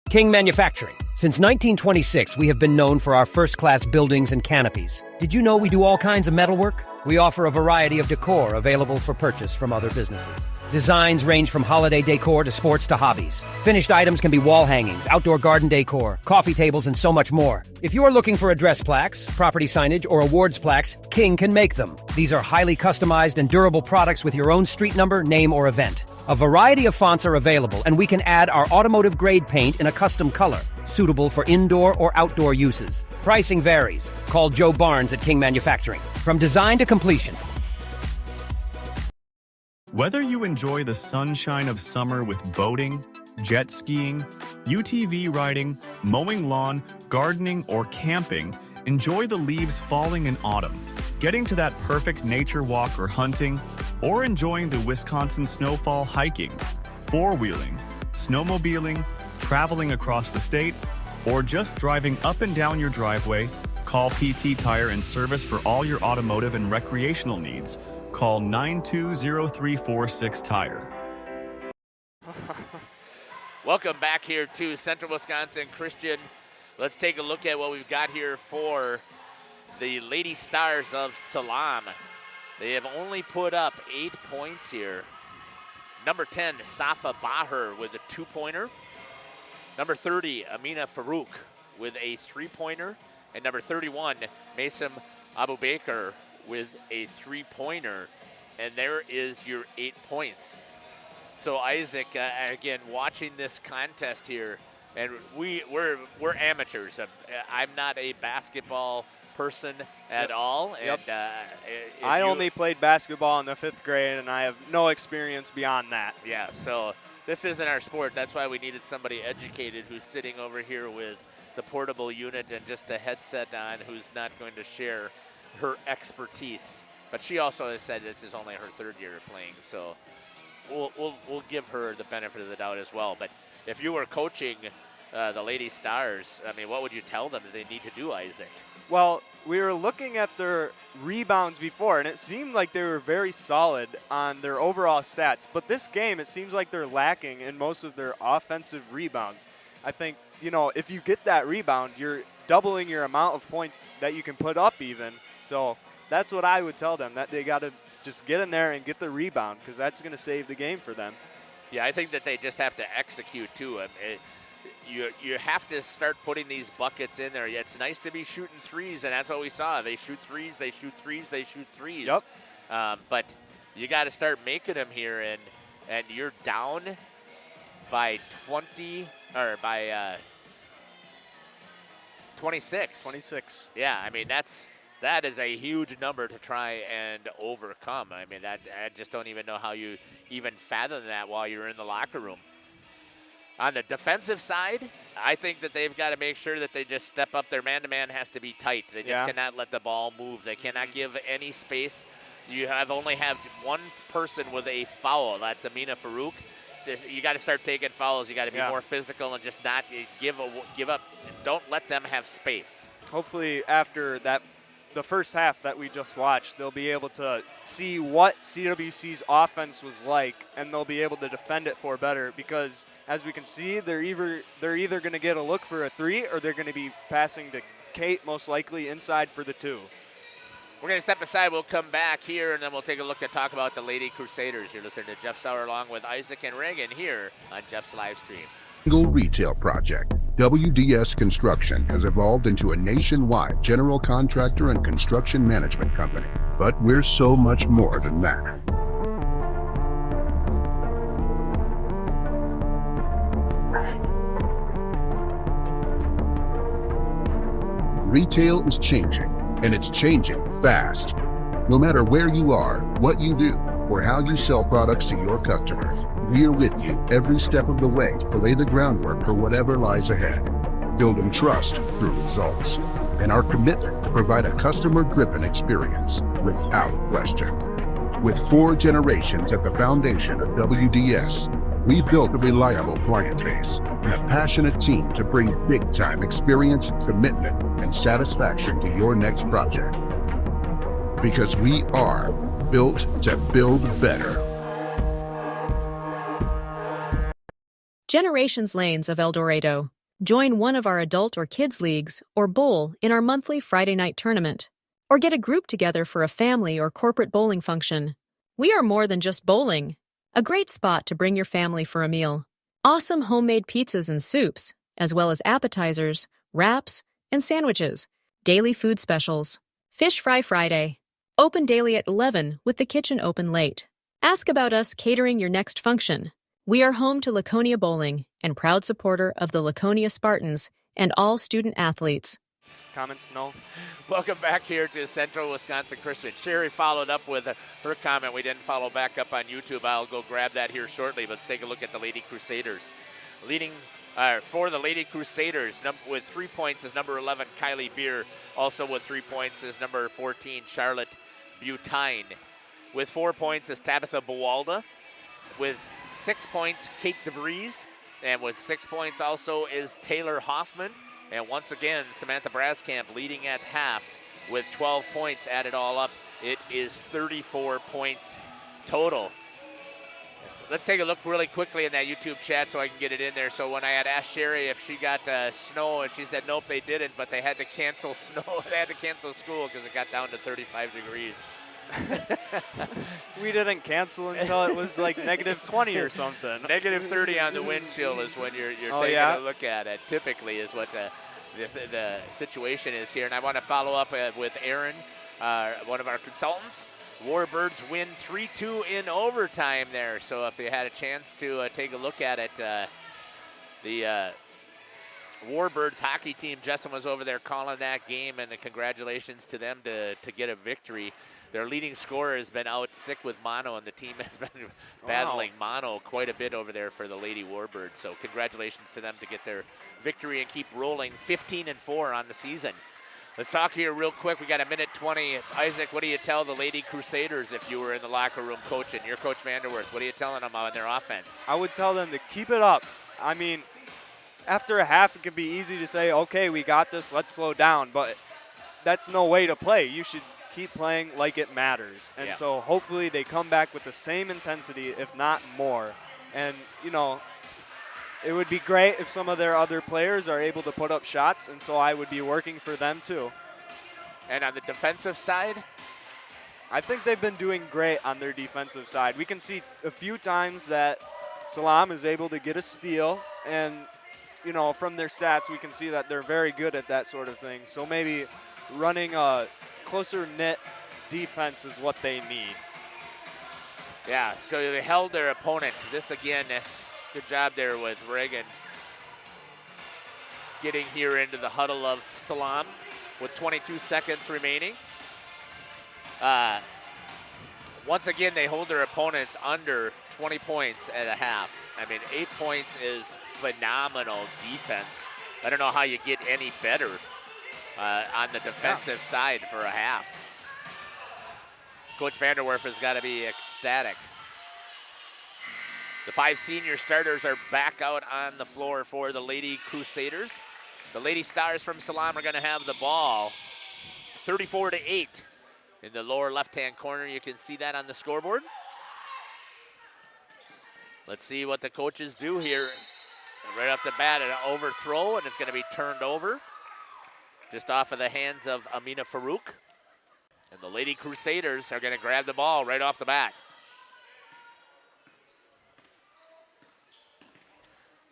King Manufacturing. Since 1926, we have been known for our first-class buildings and canopies. Did you know we do all kinds of metalwork? We offer a variety of decor available for purchase from other businesses. Designs range from holiday decor to sports to hobbies. Finished items can be wall hangings, outdoor garden decor, coffee tables, and so much more. If you are looking for address plaques, property signage, or awards plaques, King can make them. These are highly customized and durable products with your own street number, name, or event. A variety of fonts are available, and we can add our automotive-grade paint in a custom color, suitable for indoor or outdoor uses. Pricing varies. Call Joe Barnes at King Manufacturing. From design to completion. Whether you enjoy the sunshine of summer with boating, jet skiing, UTV riding, mowing lawn, gardening, or camping, enjoy the leaves falling in autumn, getting to that perfect nature walk or hunting, or enjoying the Wisconsin snowfall hiking, four-wheeling, snowmobiling, traveling across the state, or just driving up and down your driveway, call PT Tire and Service for all your automotive and recreational needs. Call 920-346-TIRE. Welcome back here to Central Wisconsin Christian. Let's take a look at what we've got here for the Lady Stars of Salam. They have only put up 8 points here. Number 10, Safa Bahar with a 2-pointer. Number 30, Amina Farouk with a 3-pointer. And number 31, Mason Abu Bakr with a 3-pointer. And there is your 8 points. So Isaac, again, watching this contest here, and we're amateurs. I'm not a basketball person at all. And I only played basketball in the 5th grade, and I have no experience beyond that. Yeah, so this isn't our sport. That's why we needed somebody educated who's sitting over here with the portable unit and just a headset on, who's not going to share her expertise. But she also has said this is only her 3rd year of playing, so we'll give her the benefit of the doubt as well. But if you were coaching the Lady Stars, I mean, what would you tell them that they need to do, Isaac? Well, we were looking at their rebounds before, and it seemed like they were very solid on their overall stats. But this game, it seems like they're lacking in most of their offensive rebounds. I think, if you get that rebound, you're doubling your amount of points that you can put up even. So that's what I would tell them, that they got to just get in there and get the rebound, because that's going to save the game for them. Yeah, I think that they just have to execute, too. You have to start putting these buckets in there. It's nice to be shooting threes, and that's what we saw. They shoot threes, they shoot threes, they shoot threes. Yep. But you got to start making them here, and you're down by 20 or by 26. 26. Yeah, I mean, that is a huge number to try and overcome. I mean, I just don't even know how you even fathom that while you're in the locker room. On the defensive side, I think that they've got to make sure that they just step up. Their man-to-man has to be tight. They just cannot let the ball move. They cannot give any space. You only have one person with a foul. That's Amina Farouk. You got to start taking fouls. You got to be more physical and just not give up. Don't let them have space. Hopefully after the first half that we just watched, they'll be able to see what CWC's offense was like, and they'll be able to defend it for better, because as we can see, they're either going to get a look for a 3, or they're going to be passing to Kate, most likely inside for the 2. We're going to step aside. We'll come back here, and then we'll take a look at talk about the Lady Crusaders. You're listening to Jeff Sauer along with Isaac and Reagan here on Jeff's live stream. Single retail project, WDS Construction has evolved into a nationwide general contractor and construction management company. But we're so much more than that. Retail is changing, and it's changing fast. No matter where you are, what you do, or how you sell products to your customers, we are with you every step of the way to lay the groundwork for whatever lies ahead. Building trust through results, and our commitment to provide a customer-driven experience without question. With 4 generations at the foundation of WDS, we've built a reliable client base and a passionate team to bring big-time experience, commitment, and satisfaction to your next project. Because we are built to build better. Generations Lanes of El Dorado. Join one of our adult or kids leagues or bowl in our monthly Friday night tournament. Or get a group together for a family or corporate bowling function. We are more than just bowling. A great spot to bring your family for a meal. Awesome homemade pizzas and soups, as well as appetizers, wraps, and sandwiches. Daily food specials. Fish Fry Friday. Open daily at 11 with the kitchen open late. Ask about us catering your next function. We are home to Laconia Bowling and proud supporter of the Laconia Spartans and all student athletes. Comments? No. Welcome back here to Central Wisconsin Christian. Sherry followed up with her comment. We didn't follow back up on YouTube. I'll go grab that here shortly. Let's take a look at the Lady Crusaders. Leading for the Lady Crusaders with 3 points is number 11, Kylie Beer. Also with 3 points is number 14, Charlotte Butine. With 4 points is Tabitha Buwalda. With 6 points, Kate DeVries. And with 6 points also is Taylor Hoffman. And once again, Samantha Braskamp leading at half with 12 points added all up. It is 34 points total. Let's take a look really quickly in that YouTube chat so I can get it in there. So when I had asked Sherry if she got snow, and she said nope, they didn't, but they had to cancel snow. They had to cancel school because it got down to 35 degrees. We didn't cancel until it was like -20 or something. -30 on the wind chill is when you're taking a look at it. Typically is what the situation is here. And I want to follow up with Aaron, one of our consultants. Warbirds win 3-2 in overtime there. So if you had a chance to take a look at it, the Warbirds hockey team, Justin was over there calling that game, and congratulations to them to get a victory. Their leading scorer has been out sick with mono, and the team has been battling mono quite a bit over there for the Lady Warbirds. So congratulations to them to get their victory and keep rolling 15-4 on the season. Let's talk here real quick. We got a minute 20. Isaac, what do you tell the Lady Crusaders if you were in the locker room coaching? You're Coach Vanderwerth. What are you telling them on their offense? I would tell them to keep it up. I mean, after a half, it can be easy to say, okay, we got this, let's slow down. But that's no way to play. You should keep playing like it matters. And so hopefully they come back with the same intensity, if not more. And, you know, it would be great if some of their other players are able to put up shots, and so I would be working for them too. And on the defensive side? I think they've been doing great on their defensive side. We can see a few times that Salam is able to get a steal, and, you know, from their stats, we can see that they're very good at that sort of thing. So maybe running a closer knit defense is what they need. Yeah, so they held their opponent. This again, good job there with Reagan getting here into the huddle of Salam with 22 seconds remaining. Once again, they hold their opponents under 20 points at a half. I mean, 8 points is phenomenal defense. I don't know how you get any better on the defensive side for a half. Coach Vanderwerf has got to be ecstatic. The 5 senior starters are back out on the floor for the Lady Crusaders. The Lady Stars from Salam are going to have the ball. 34-8 in the lower left-hand corner. You can see that on the scoreboard. Let's see what the coaches do here. Right off the bat, an overthrow, and it's going to be turned over. Just off of the hands of Amina Farouk. And the Lady Crusaders are going to grab the ball right off the bat.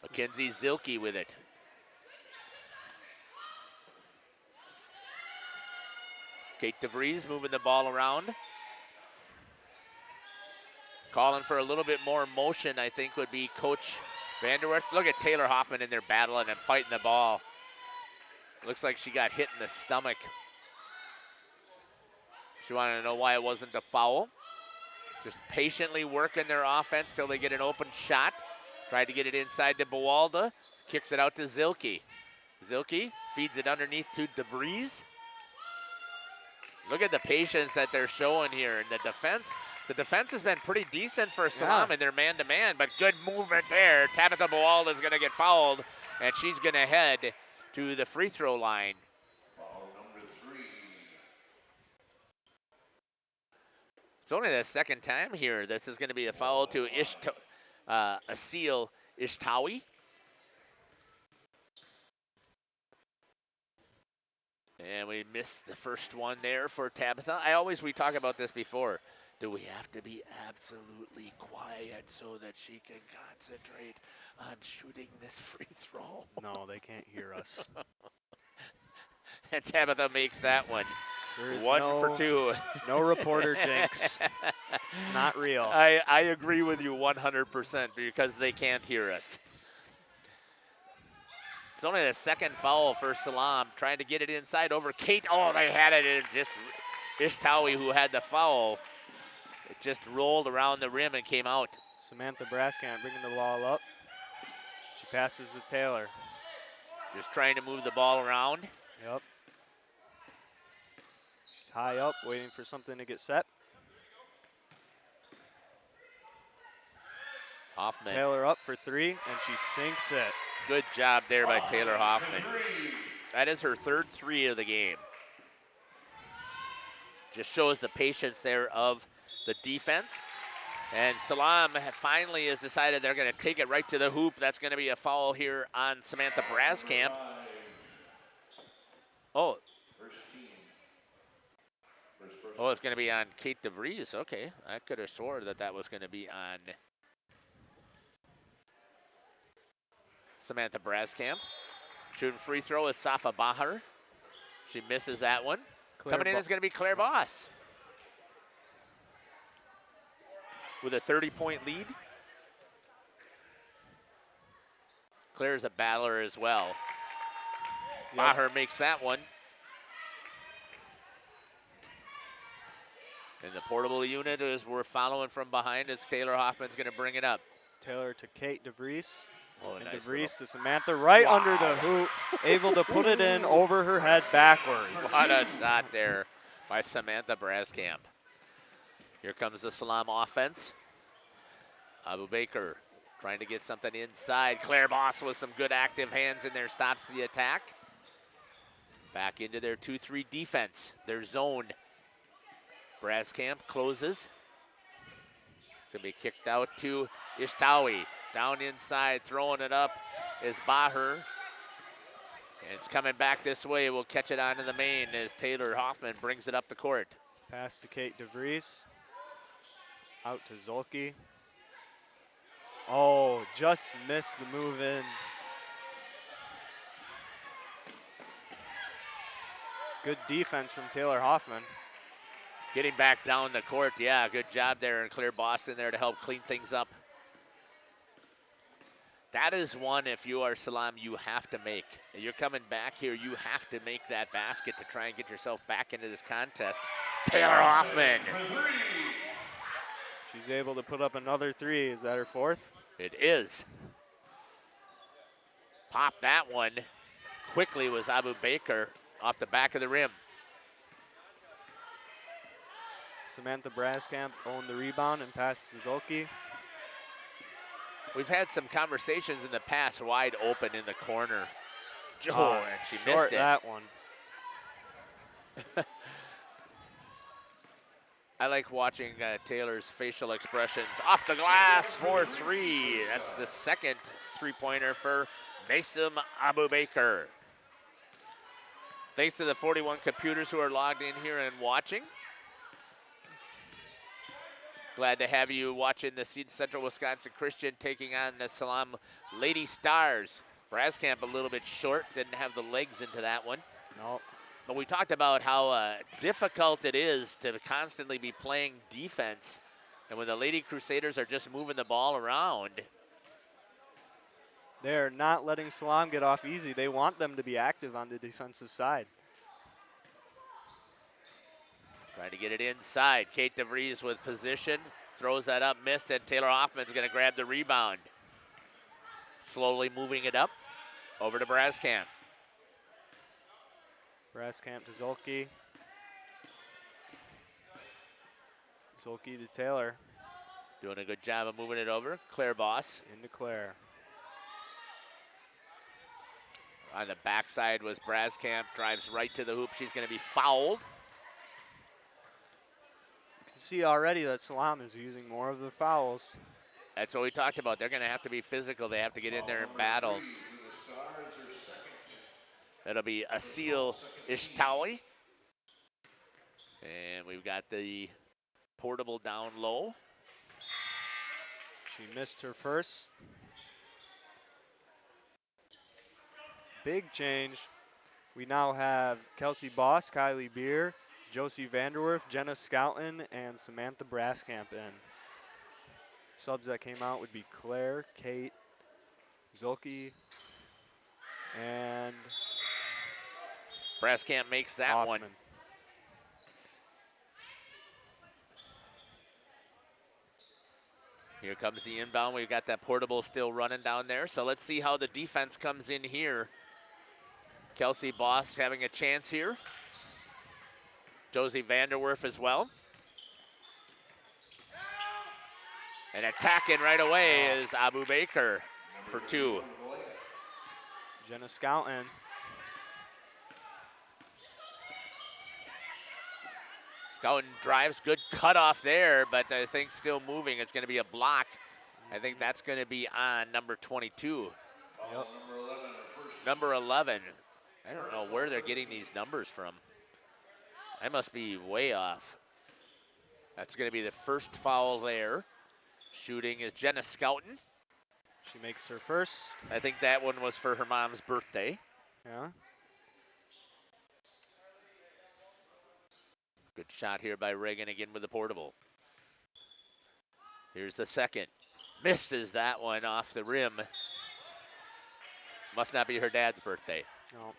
Mackenzie Zilke with it. Kate DeVries moving the ball around. Calling for a little bit more motion, I think, would be Coach Vanderwerf. Look at Taylor Hoffman in there battling and fighting the ball. Looks like she got hit in the stomach. She wanted to know why it wasn't a foul. Just patiently working their offense till they get an open shot. Tried to get it inside to Buwalda. Kicks it out to Zilke. Zilke feeds it underneath to DeVries. Look at the patience that they're showing here in the defense. The defense has been pretty decent for Salam in their man-to-man, but good movement there. Tabitha Buwalda is going to get fouled, and she's going to head to the free throw line. Foul number 3. It's only the second time here. This is going to be a foul to Asil Ishtawi. And we missed the first one there for Tabitha. We talk about this before. Do we have to be absolutely quiet so that she can concentrate on shooting this free throw? No, they can't hear us. And Tabitha makes that one. There is 1 for 2. No reporter jinx. It's not real. I agree with you 100% because they can't hear us. It's only the second foul for Salam, trying to get it inside over Kate. Oh, they had it in just Ishtawi, who had the foul. It just rolled around the rim and came out. Samantha Braskamp bringing the ball up. She passes to Taylor. Just trying to move the ball around. Yep. She's high up, waiting for something to get set. Hoffman. Taylor up for 3, and she sinks it. Good job there by Taylor Hoffman. That is her third 3 of the game. Just shows the patience there of the defense. And Salam finally has decided they're going to take it right to the hoop. That's going to be a foul here on Samantha Braskamp. Oh. Oh, it's going to be on Kate DeVries. Okay, I could have sworn that was going to be on Samantha Braskamp. Shooting free throw is Safa Bahar. She misses that one. Coming in is going to be Claire Boss with a 30-point lead. Claire's a battler as well. Yep. Bahar makes that one. And the portable unit, as we're following from behind, as Taylor Hoffman's going to bring it up. Taylor to Kate DeVries. Oh, and nice DeVries to Samantha right under the hoop, able to put it in over her head backwards. What a shot there by Samantha Braskamp. Here comes the Salam offense. Abu Baker trying to get something inside. Claire Boss with some good active hands in there, stops the attack. Back into their 2-3 defense, their zone. Braskamp closes. It's gonna be kicked out to Ishtawi. Down inside, throwing it up is Bahar. And it's coming back this way. We'll catch it onto the main as Taylor Hoffman brings it up the court. Pass to Kate DeVries. Out to Zolke. Oh, just missed the move in. Good defense from Taylor Hoffman. Getting back down the court, yeah, good job there. And Claire Boston there to help clean things up. That is one, if you are Salam, you have to make. You're coming back here, you have to make that basket to try and get yourself back into this contest. Taylor Hoffman. She's able to put up another 3. Is that her 4th? It is. Pop that one. Quickly was Abu Baker off the back of the rim. Samantha Braskamp owned the rebound and passed to Zolke. We've had some conversations in the past, wide open in the corner. Oh, and she missed it. That one. I like watching Taylor's facial expressions. Off the glass for 3. That's the second 3-pointer for Mason Abu Baker. Thanks to the 41 computers who are logged in here and watching. Glad to have you watching the Central Wisconsin Christian taking on the Salam Lady Stars. Braskamp a little bit short, didn't have the legs into that one. No. But we talked about how difficult it is to constantly be playing defense. And when the Lady Crusaders are just moving the ball around. They're not letting Salam get off easy. They want them to be active on the defensive side. Trying to get it inside. Kate DeVries with position. Throws that up, missed, and Taylor Hoffman's going to grab the rebound. Slowly moving it up over to Braskamp. Braskamp to Zolke. Zolke to Taylor. Doing a good job of moving it over. Claire Boss. Into Claire. On the backside was Braskamp. Drives right to the hoop. She's going to be fouled. You can see already that Salam is using more of the fouls. That's what we talked about. They're going to have to be physical. They have to get in there and battle. That'll be Asil Ishtawi. And we've got the portable down low. She missed her first. Big change. We now have Kelsey Boss, Kylie Beer, Josie Vanderwerf, Jenna Scouten, and Samantha Braskamp in. Subs that came out would be Claire, Kate, Zulke, and Braskamp makes that Hoffman. one. Here comes the inbound. We've got that portable still running down there. So let's see how the defense comes in here. Kelsey Boss having a chance here. Josie Vanderwerf as well. And attacking right away is Abu Baker for 2. Jenna Scouten. Scouten drives, good cutoff there, but I think still moving. It's going to be a block. I think that's going to be on number 22. Yep. Number 11. I don't know where they're getting these numbers from. I must be way off. That's going to be the first foul there. Shooting is Jenna Scouten. She makes her first. I think that one was for her mom's birthday. Yeah. Good shot here by Reagan again with the portable. Here's the second. Misses that one off the rim. Must not be her dad's birthday. No.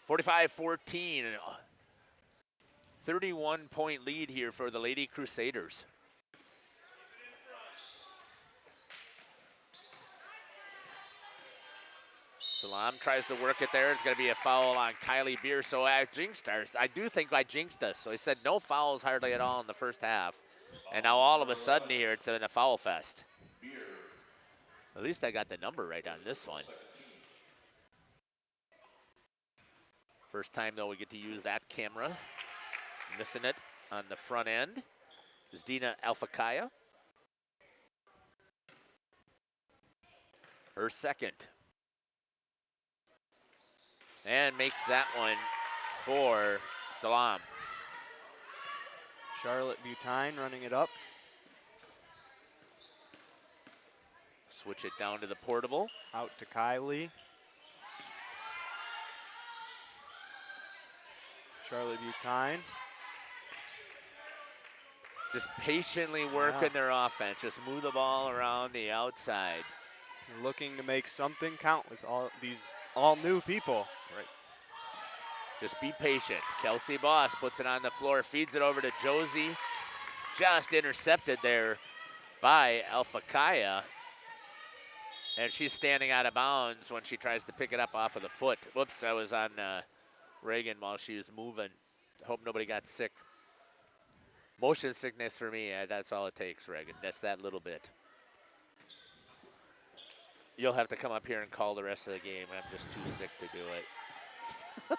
45-14. 31-point lead here for the Lady Crusaders. Salam tries to work it there. It's going to be a foul on Kylie Beer. So I jinxed her. I do think I jinxed us. So I said no fouls hardly at all in the first half. And now all of a sudden here it's in a foul fest. At least I got the number right on this one. First time though we get to use that camera. Missing it on the front end is Dina Alfakaya. Her second. And makes that one for Salam. Charlotte Butine running it up. Switch it down to the portable. Out to Kylie. Charlotte Butine. Just patiently working their offense. Just move the ball around the outside. Looking to make something count with all these all-new people. Right. Just be patient. Kelsey Boss puts it on the floor, feeds it over to Josie. Just intercepted there by Alfakaya. And she's standing out of bounds when she tries to pick it up off of the foot. Whoops, that was on Reagan while she was moving. Hope nobody got sick. Motion sickness for me, that's all it takes, Reagan. That's that little bit. You'll have to come up here and call the rest of the game. I'm just too sick to do it.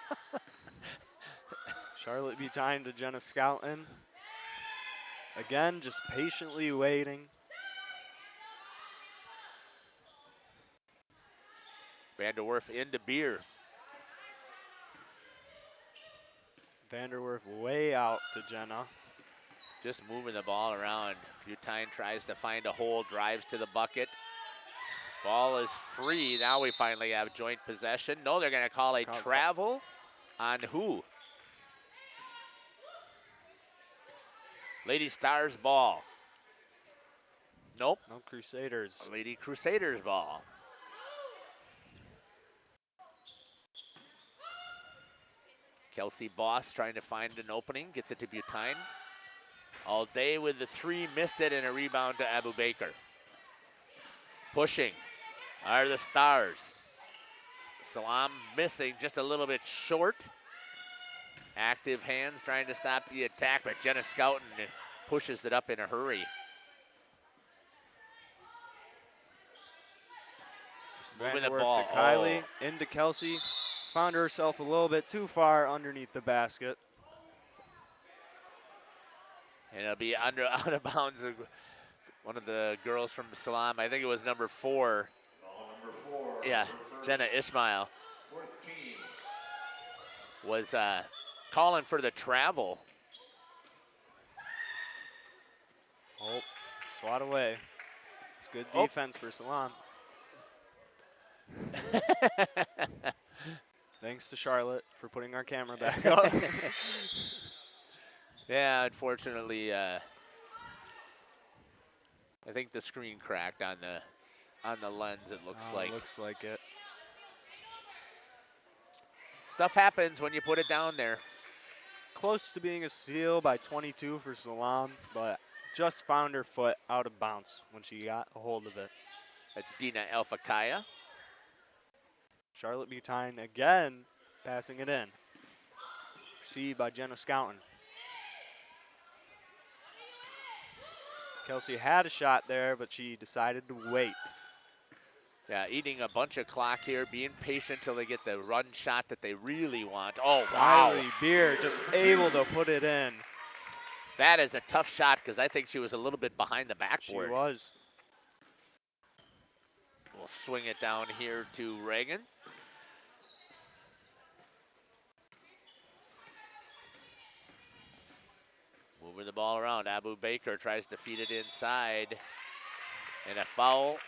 Charlotte Butine to Jenna Scouten. Again, just patiently waiting. Vanderwerf into Beer. Vanderwerf way out to Jenna. Just moving the ball around. Butine tries to find a hole, drives to the bucket. Ball is free. Now we finally have joint possession. No, they're going to call a travel on who? Lady Stars ball. Nope. No, Crusaders. Lady Crusaders ball. Kelsey Boss trying to find an opening. Gets it to Butine. All day with the three. Missed it and a rebound to Abu Baker. Pushing are the Stars. Salam missing just a little bit short. Active hands trying to stop the attack, but Jenna Scouten pushes it up in a hurry. Just moving the ball. To Kylie, into Kelsey. Found herself a little bit too far underneath the basket. And it'll be out of bounds. One of the girls from Salam, I think it was number 4. Number 4. Yeah, Jenna Ismail was calling for the travel. Oh, swat away. It's good defense for Salam. Thanks to Charlotte for putting our camera back up. Yeah, unfortunately, I think the screen cracked on the lens. It looks like. Looks like it. Stuff happens when you put it down there. Close to being a steal by 22 for Salam, but just found her foot out of bounds when she got a hold of it. That's Dina Alfakaya. Charlotte Butine again passing it in. Received by Jenna Scouten. Kelsey had a shot there, but she decided to wait. Yeah, eating a bunch of clock here, being patient till they get the run shot that they really want. Oh, wow. Riley Beer just able to put it in. That is a tough shot because I think she was a little bit behind the backboard. She was. We'll swing it down here to Reagan. Moving the ball around. Abu Baker tries to feed it inside. And a foul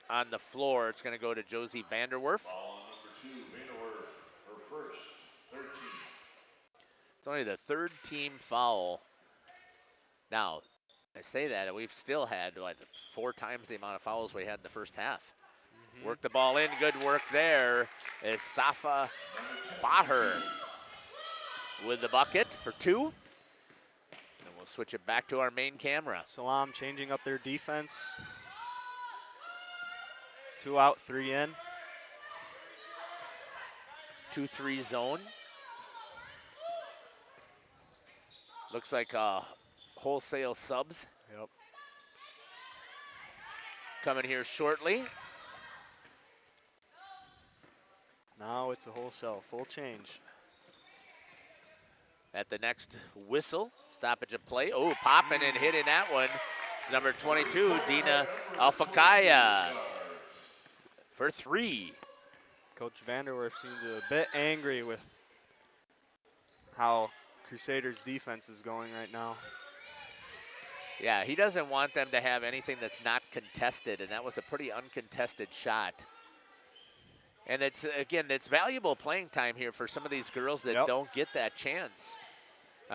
on the floor. It's going to go to Josie Vanderwerf. Foul number 2, Vanderwerf, her first, 13. It's only the third team foul. Now, I say that, we've still had 4 times the amount of fouls we had in the first half. Work the ball in. Good work there is Safa Baher with the bucket for 2. And we'll switch it back to our main camera. Salam changing up their defense. 2 out, 3 in. 2-3 zone. Looks like wholesale subs. Yep. Coming here shortly. Now it's a wholesale, full change. At the next whistle, stoppage of play. Oh, popping and hitting that one. It's number 22, Dina Alfakaya for 3. Coach Vanderwerf seems a bit angry with how Crusaders defense is going right now. Yeah, he doesn't want them to have anything that's not contested, and that was a pretty uncontested shot. And it's, again, it's valuable playing time here for some of these girls that don't get that chance.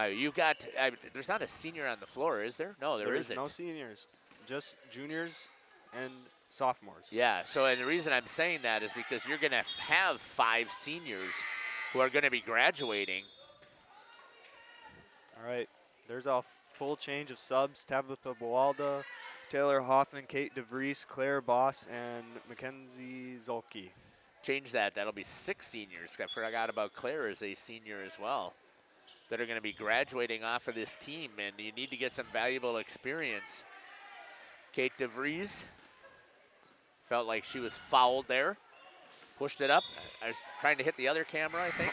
You've got, there's not a senior on the floor, is there? No, there isn't. There is no seniors, just juniors and sophomores. Yeah, so and the reason I'm saying that is because you're going to have 5 seniors who are going to be graduating. All right, there's a full change of subs. Tabitha Boalda, Taylor Hoffman, Kate DeVries, Claire Boss, and Mackenzie Zolke. Change that. That'll be 6 seniors. I forgot about Claire as a senior as well that are going to be graduating off of this team, and you need to get some valuable experience. Kate DeVries felt like she was fouled there. Pushed it up. I was trying to hit the other camera, I think.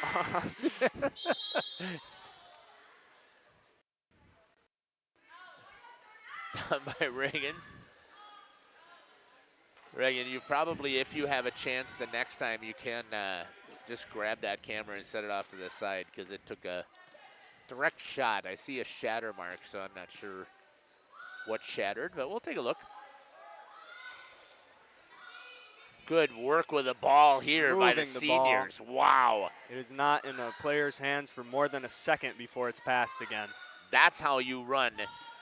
Done by Reagan. Reagan, you probably, if you have a chance the next time, you can just grab that camera and set it off to the side because it took a direct shot. I see a shatter mark, so I'm not sure what shattered, but we'll take a look. Good work with the ball here by the seniors. Wow. It is not in a player's hands for more than a second before it's passed again. That's how you run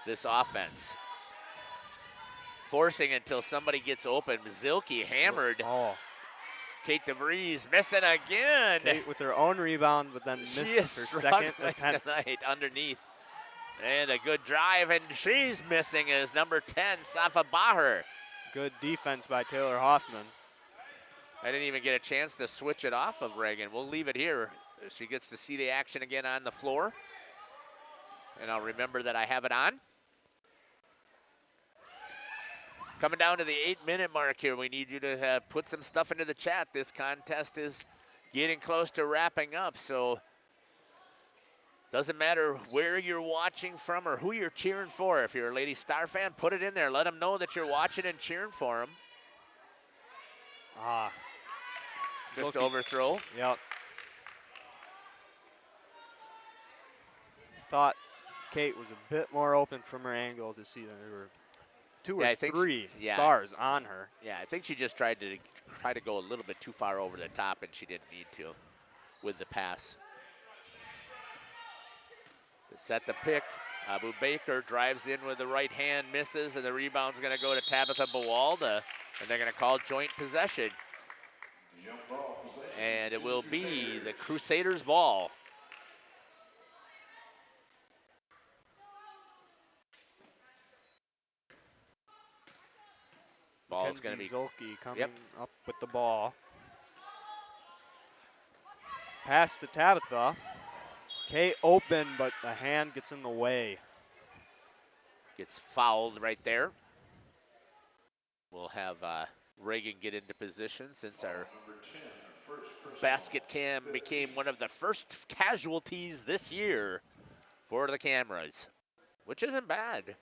this offense. Forcing until somebody gets open. Zilke hammered. Oh. Kate DeVries missing again. Kate with her own rebound, but then missed her second attempt tonight underneath. And a good drive, and she's missing is number 10, Safa Baher. Good defense by Taylor Hoffman. I didn't even get a chance to switch it off of Reagan. We'll leave it here. She gets to see the action again on the floor. And I'll remember that I have it on. Coming down to the 8-minute mark here. We need you to put some stuff into the chat. This contest is getting close to wrapping up, so doesn't matter where you're watching from or who you're cheering for. If you're a Lady Star fan, put it in there. Let them know that you're watching and cheering for them. Just overthrow. Yep. Thought Kate was a bit more open from her angle to see that they were two Yeah, or I think three yeah. stars on her. Yeah, I think she just tried to go a little bit too far over the top, and she didn't need to with the pass. To set the pick, Abu Baker drives in with the right hand, misses, and the rebound's going to go to Tabitha Bawalda, and they're going to call joint possession. And it will be the Crusaders' ball. Ball's going to be Zolke coming up with the ball. Pass to Tabitha. Kay open, but the hand gets in the way. Gets fouled right there. We'll have Reagan get into position since our basket cam became one of the first casualties this year for the cameras, which isn't bad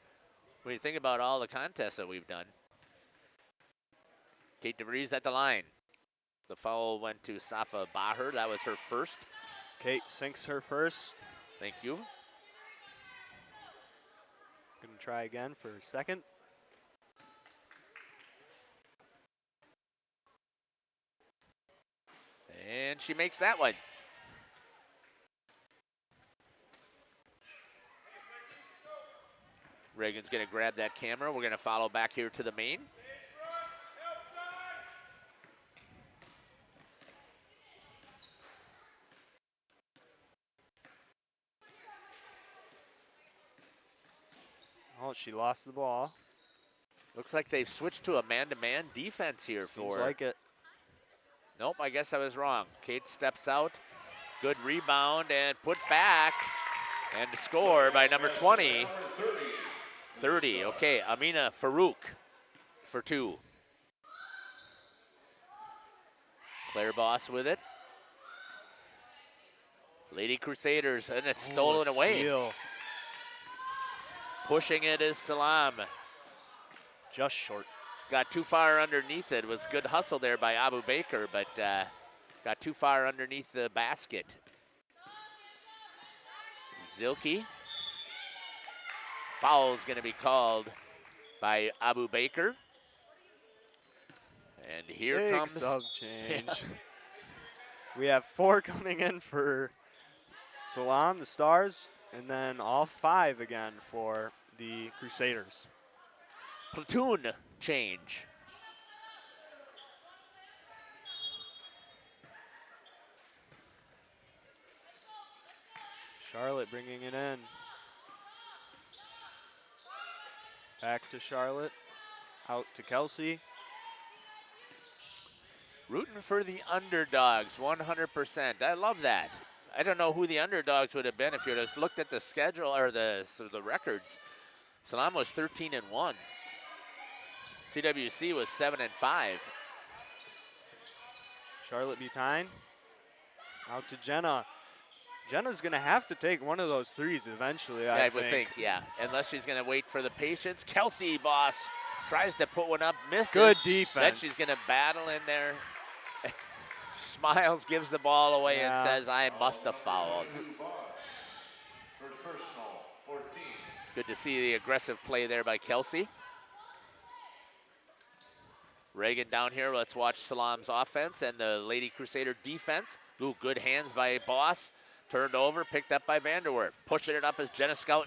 when you think about all the contests that we've done. Kate DeVries at the line. The foul went to Safa Bahar. That was her first. Kate sinks her first. Thank you. Going to try again for a second. And she makes that one. Reagan's going to grab that camera. We're going to follow back here to the main. Oh, she lost the ball. Looks like they've switched to a man-to-man defense here. Seems like it. Nope, I guess I was wrong. Kate steps out. Good rebound and put back. And score by number 20. 30. Okay, Amina Farouk for two. Claire Boss with it. Lady Crusaders, and it's stolen away. Steal. Pushing it is Salam. Just short. Got too far underneath it. It was good hustle there by Abu Baker, but got too far underneath the basket. Zilke. Foul is going to be called by Abu Baker. And here Big comes sub change. We have 4 coming in for Salam, the Stars, and then all 5 again for the Crusaders. Platoon change. Charlotte bringing it in. Back to Charlotte. Out to Kelsey. Rooting for the underdogs, 100%. I love that. I don't know who the underdogs would have been if you just looked at the schedule or the records. Salam was 13-1. CWC was 7-5. Charlotte Butine. Out to Jenna. Jenna's going to have to take one of those threes eventually, I would think, yeah. Unless she's going to wait for the patience. Kelsey Boss tries to put one up, misses. Good defense. Then she's going to battle in there. Smiles, gives the ball away, and says, I must have fouled. Good to see the aggressive play there by Kelsey. Reagan down here. Let's watch Salam's offense and the Lady Crusader defense. Ooh, good hands by Boss. Turned over, picked up by Vanderwerf. Pushing it up is Jenna Scouten.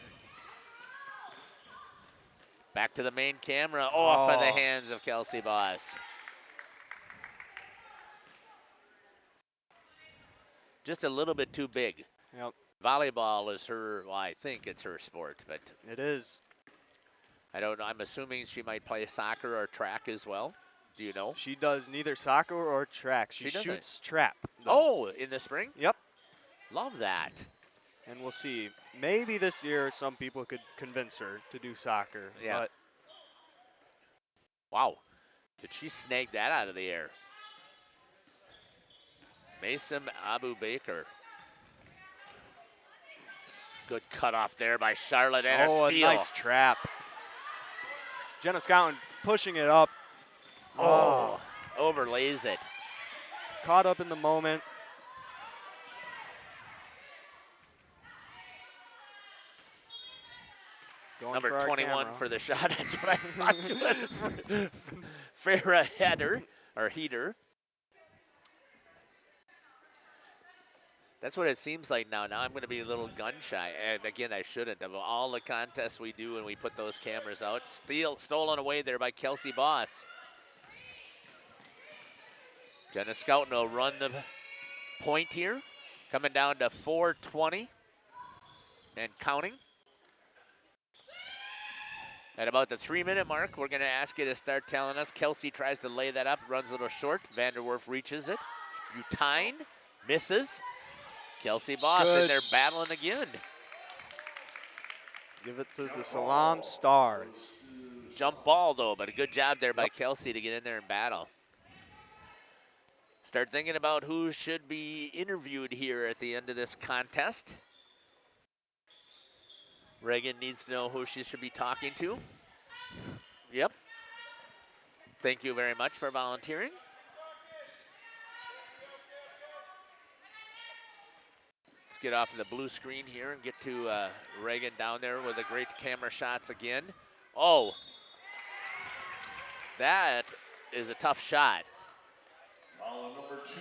Back to the main camera, off of the hands of Kelsey Boss. Just a little bit too big. Yep. Volleyball is her, well, I think it's her sport, but. It is. I don't know, I'm assuming she might play soccer or track as well. Do you know? She does neither soccer or track. She shoots trap. Though. Oh, in the spring? Yep. Love that. And we'll see. Maybe this year some people could convince her to do soccer. Yeah. But wow. Did she snag that out of the air? Mason Abu Baker. Good cutoff there by Charlotte and a steal. A nice trap. Jenna Scouten pushing it up. Oh, overlays it. Caught up in the moment. Going Number for our 21 camera. for the shot. That's what I thought too. Farrah header, or heater. That's what it seems like now. Now I'm going to be a little gun shy. And again, I shouldn't. Of all the contests we do and we put those cameras out, stolen away there by Kelsey Boss. Jenna Scouten will run the point here. Coming down to 4:20 and counting. At about the 3-minute mark, we're going to ask you to start telling us. Kelsey tries to lay that up, runs a little short. Vanderwerf reaches it. Butine misses. Kelsey Boss in there battling again. Give it to the Salam Stars. Jump ball, though, but a good job there by Kelsey to get in there and battle. Start thinking about who should be interviewed here at the end of this contest. Reagan needs to know who she should be talking to. Yep. Thank you very much for volunteering. Let's get off of the blue screen here and get to Reagan down there with the great camera shots again. Oh, that is a tough shot. Foul number 2.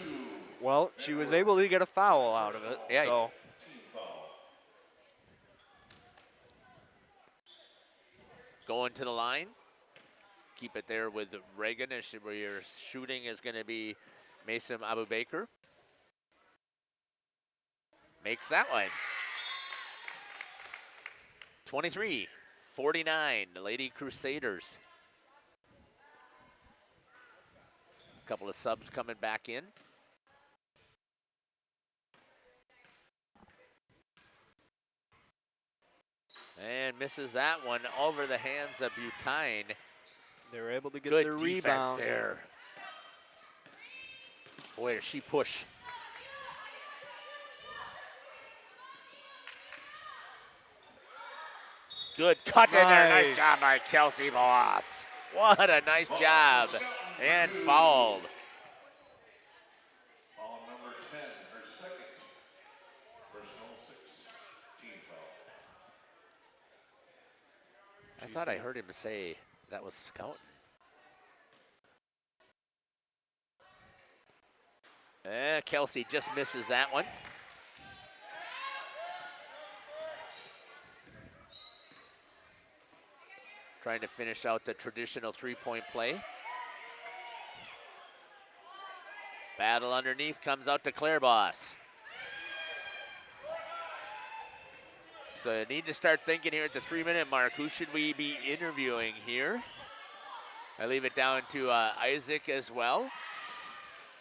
Well, she was able to get a foul out of it. Yeah. So. Going to the line. Keep it there with Reagan as where your shooting is going to be Mason Abu Baker. Makes that one. 23-49, the Lady Crusaders. A couple of subs coming back in. And misses that one over the hands of Butine. They were able to get Good their defense rebound there. Boy, does she push. Good cut in there. Nice job by Kelsey Boss. What a nice job. And fouled. Foul number 10, her second. Personal 6, team foul. I thought I heard him say that was Scouten. Kelsey just misses that one. Trying to finish out the traditional three-point play. Battle underneath, comes out to Claire Boss. So you need to start thinking here at the 3-minute mark, who should we be interviewing here? I leave it down to Isaac as well.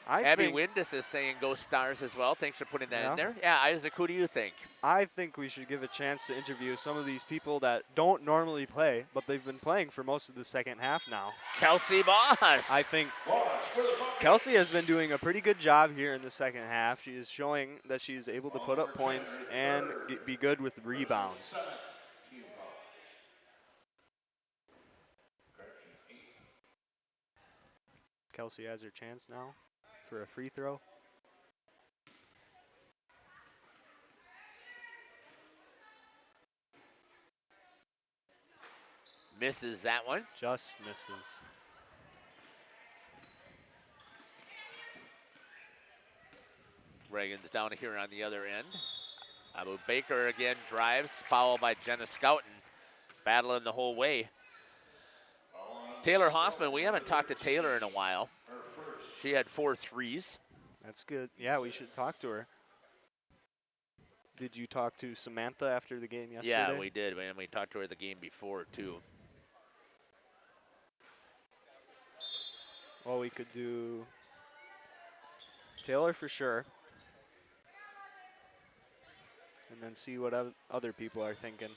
Abby Windus is saying go Stars as well. Thanks for putting that in there. Yeah, Isaac, who do you think? I think we should give a chance to interview some of these people that don't normally play, but they've been playing for most of the second half now. Kelsey Boss. I think Kelsey has been doing a pretty good job here in the second half. She is showing that she's able to put up points and be good with rebounds. Kelsey has her chance now for a free throw. Misses that one. Just misses. Reagan's down here on the other end. Abu Baker again drives, fouled by Jenna Scouten, battling the whole way. Taylor Hoffman, we haven't talked to Taylor in a while. She had 4 threes. That's good. Yeah, we should talk to her. Did you talk to Samantha after the game yesterday? Yeah, we did, and we talked to her the game before, too. Well, we could do Taylor for sure. And then see what other people are thinking.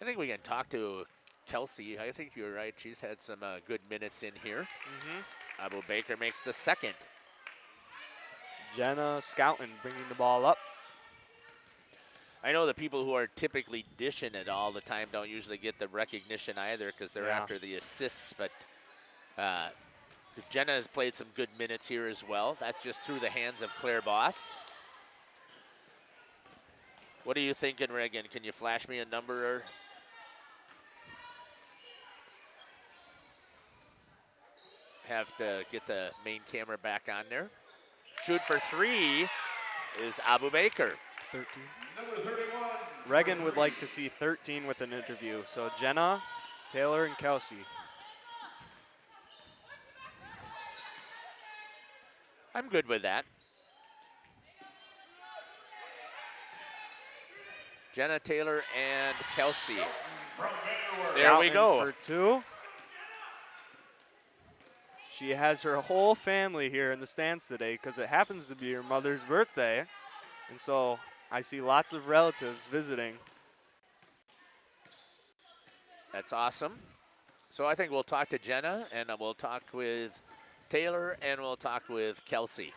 I think we can talk to Kelsey. I think you're right. She's had some good minutes in here. Abu Baker makes the second. Jenna Scouten bringing the ball up. I know the people who are typically dishing it all the time don't usually get the recognition either because they're after the assists, but Jenna has played some good minutes here as well. That's just through the hands of Claire Boss. What are you thinking, Reagan? Can you flash me a number? Or have to get the main camera back on there. Shoot for 3 is Abu Baker. 13. Reagan would like to see 13 with an interview. So Jenna, Taylor, and Kelsey. I'm good with that. Jenna, Taylor, and Kelsey. There we go. For 2. She has her whole family here in the stands today because it happens to be her mother's birthday. And so I see lots of relatives visiting. That's awesome. So I think we'll talk to Jenna, and we'll talk with Taylor, and we'll talk with Kelsey.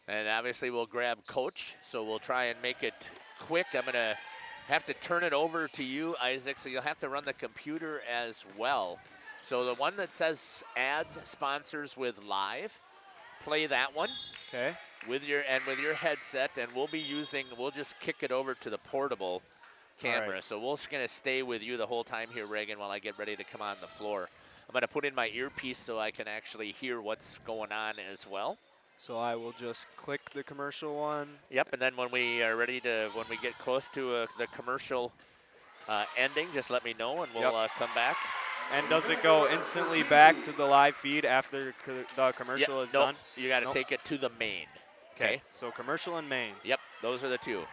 And obviously we'll grab Coach, so we'll try and make it quick. I'm going to have to turn it over to you, Isaac, so you'll have to run the computer as well. So the one that says ads, sponsors with live, play that one. Okay. With your headset, and we'll just kick it over to the portable camera. Right. So we're just gonna stay with you the whole time here, Reagan, while I get ready to come on the floor. I'm gonna put in my earpiece so I can actually hear what's going on as well. So I will just click the commercial one. Yep, and then when we are ready to, when we get close to the commercial ending, just let me know and we'll come back. And does it go instantly back to the live feed after the commercial is done? You got to take it to the main. Okay. So commercial and main. Yep, those are the two.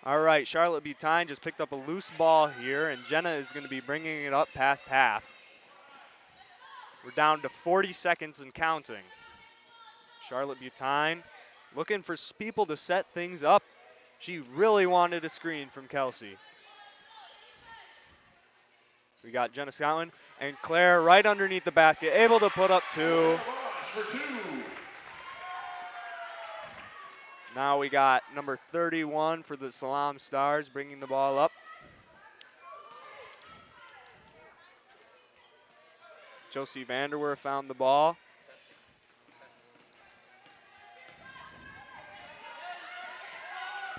All right, Charlotte Butine just picked up a loose ball here, and Jenna is going to be bringing it up past half. We're down to 40 seconds and counting. Charlotte Butine looking for people to set things up. She really wanted a screen from Kelsey. We got Jenna Scotland and Claire right underneath the basket, able to put up 2. Now we got number 31 for the Salam Stars bringing the ball up. Josie Vanderwerf found the ball.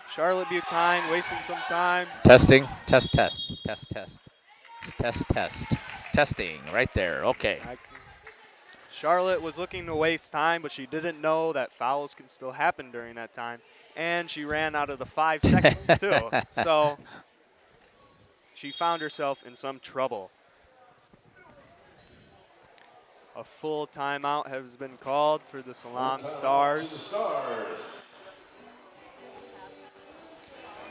Charlotte Butine wasting some time. Testing, test. Testing, right there, okay. Charlotte was looking to waste time, but she didn't know that fouls can still happen during that time. And she ran out of the 5 seconds too. So she found herself in some trouble. A full timeout has been called for the Salam Stars.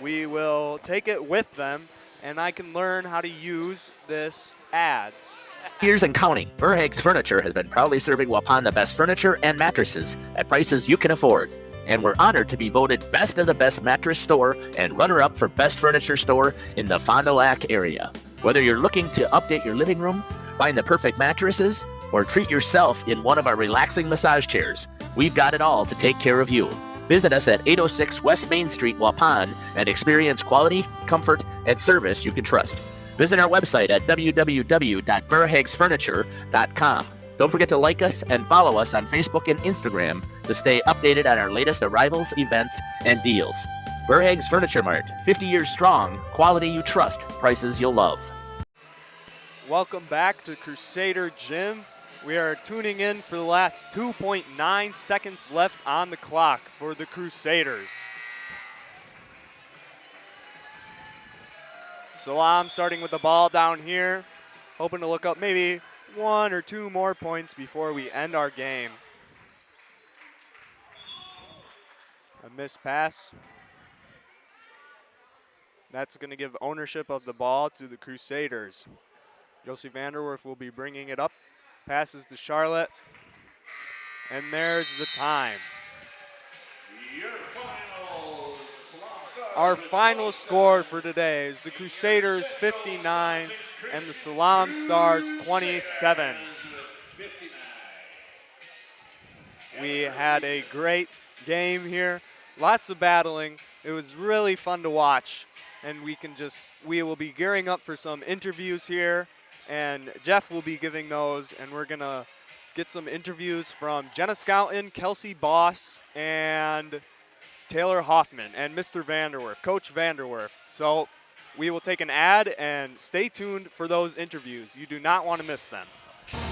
We will take it with them, and I can learn how to use this ads. Years and counting, Verhaeg's Furniture has been proudly serving Waupun the best furniture and mattresses at prices you can afford. And we're honored to be voted Best of the Best Mattress Store and runner-up for Best Furniture Store in the Fond du Lac area. Whether you're looking to update your living room, find the perfect mattresses, or treat yourself in one of our relaxing massage chairs, we've got it all to take care of you. Visit us at 806 West Main Street, Waupun, and experience quality, comfort, and service you can trust. Visit our website at www.verhaegsfurniture.com. Don't forget to like us and follow us on Facebook and Instagram to stay updated on our latest arrivals, events, and deals. Verhaeg's Furniture Mart, 50 years strong, quality you trust, prices you'll love. Welcome back to Crusader Gym. We are tuning in for the last 2.9 seconds left on the clock for the Crusaders. Salam starting with the ball down here, hoping to look up maybe 1 or 2 more points before we end our game. A missed pass. That's going to give ownership of the ball to the Crusaders. Josie Vanderwerf will be bringing it up. Passes to Charlotte. And there's the time. Our final score for today is the Crusaders 59 and the Salam Stars 27. We had a great game here. Lots of battling. It was really fun to watch. And we will be gearing up for some interviews here. And Jeff will be giving those, and we're going to get some interviews from Jenna Scouten, Kelsey Boss, and Taylor Hoffman and Mr. Vanderwerf, Coach Vanderwerf. So we will take an ad and stay tuned for those interviews. You do not want to miss them.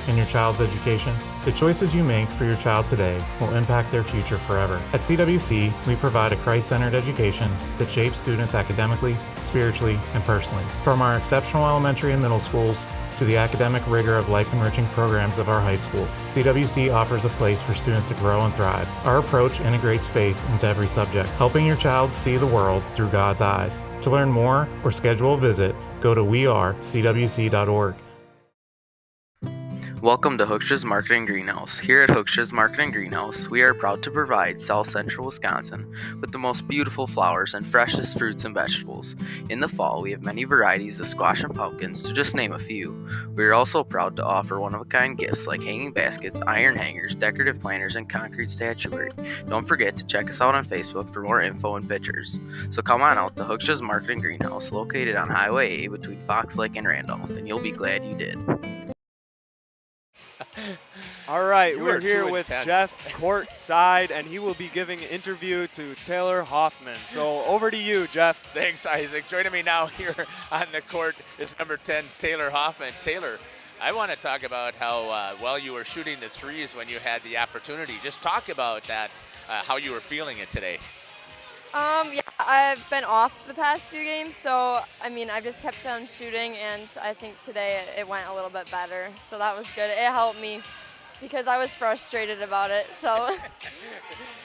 In your child's education, the choices you make for your child today will impact their future forever. At CWC, we provide a Christ-centered education that shapes students academically, spiritually, and personally. From our exceptional elementary and middle schools to the academic rigor of life-enriching programs of our high school, CWC offers a place for students to grow and thrive. Our approach integrates faith into every subject, helping your child see the world through God's eyes. To learn more or schedule a visit, go to wearecwc.org. Welcome to Hookstra's Marketing Greenhouse. Here at Hookstra's Marketing Greenhouse, we are proud to provide South Central Wisconsin with the most beautiful flowers and freshest fruits and vegetables. In the fall, we have many varieties of squash and pumpkins, to just name a few. We are also proud to offer one-of-a-kind gifts like hanging baskets, iron hangers, decorative planters, and concrete statuary. Don't forget to check us out on Facebook for more info and pictures. So come on out to Hookstra's Marketing Greenhouse, located on Highway A between Fox Lake and Randolph, and you'll be glad you did. All right, You we're are here too with intense. Jeff courtside, and he will be giving an interview to Taylor Hoffman. So over to you, Jeff. Thanks, Isaac. Joining me now here on the court is number 10, Taylor Hoffman. Taylor, I want to talk about how well you were shooting the threes when you had the opportunity. Just talk about that, how you were feeling it today. Yeah, I've been off the past few games, so I mean, I've just kept on shooting, and I think today it went a little bit better. So that was good. It helped me because I was frustrated about it. So.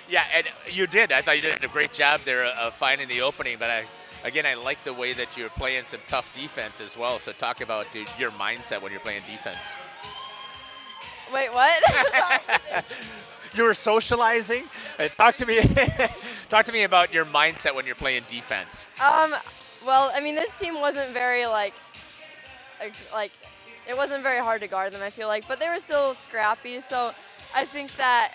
Yeah, and you did. I thought you did a great job there of finding the opening, but I like the way that you're playing some tough defense as well. So talk about your mindset when you're playing defense. Wait, what? You were socializing. Talk to me. Talk to me about your mindset when you're playing defense. Well, I mean, this team wasn't very like it wasn't very hard to guard them, I feel like, but they were still scrappy. So I think that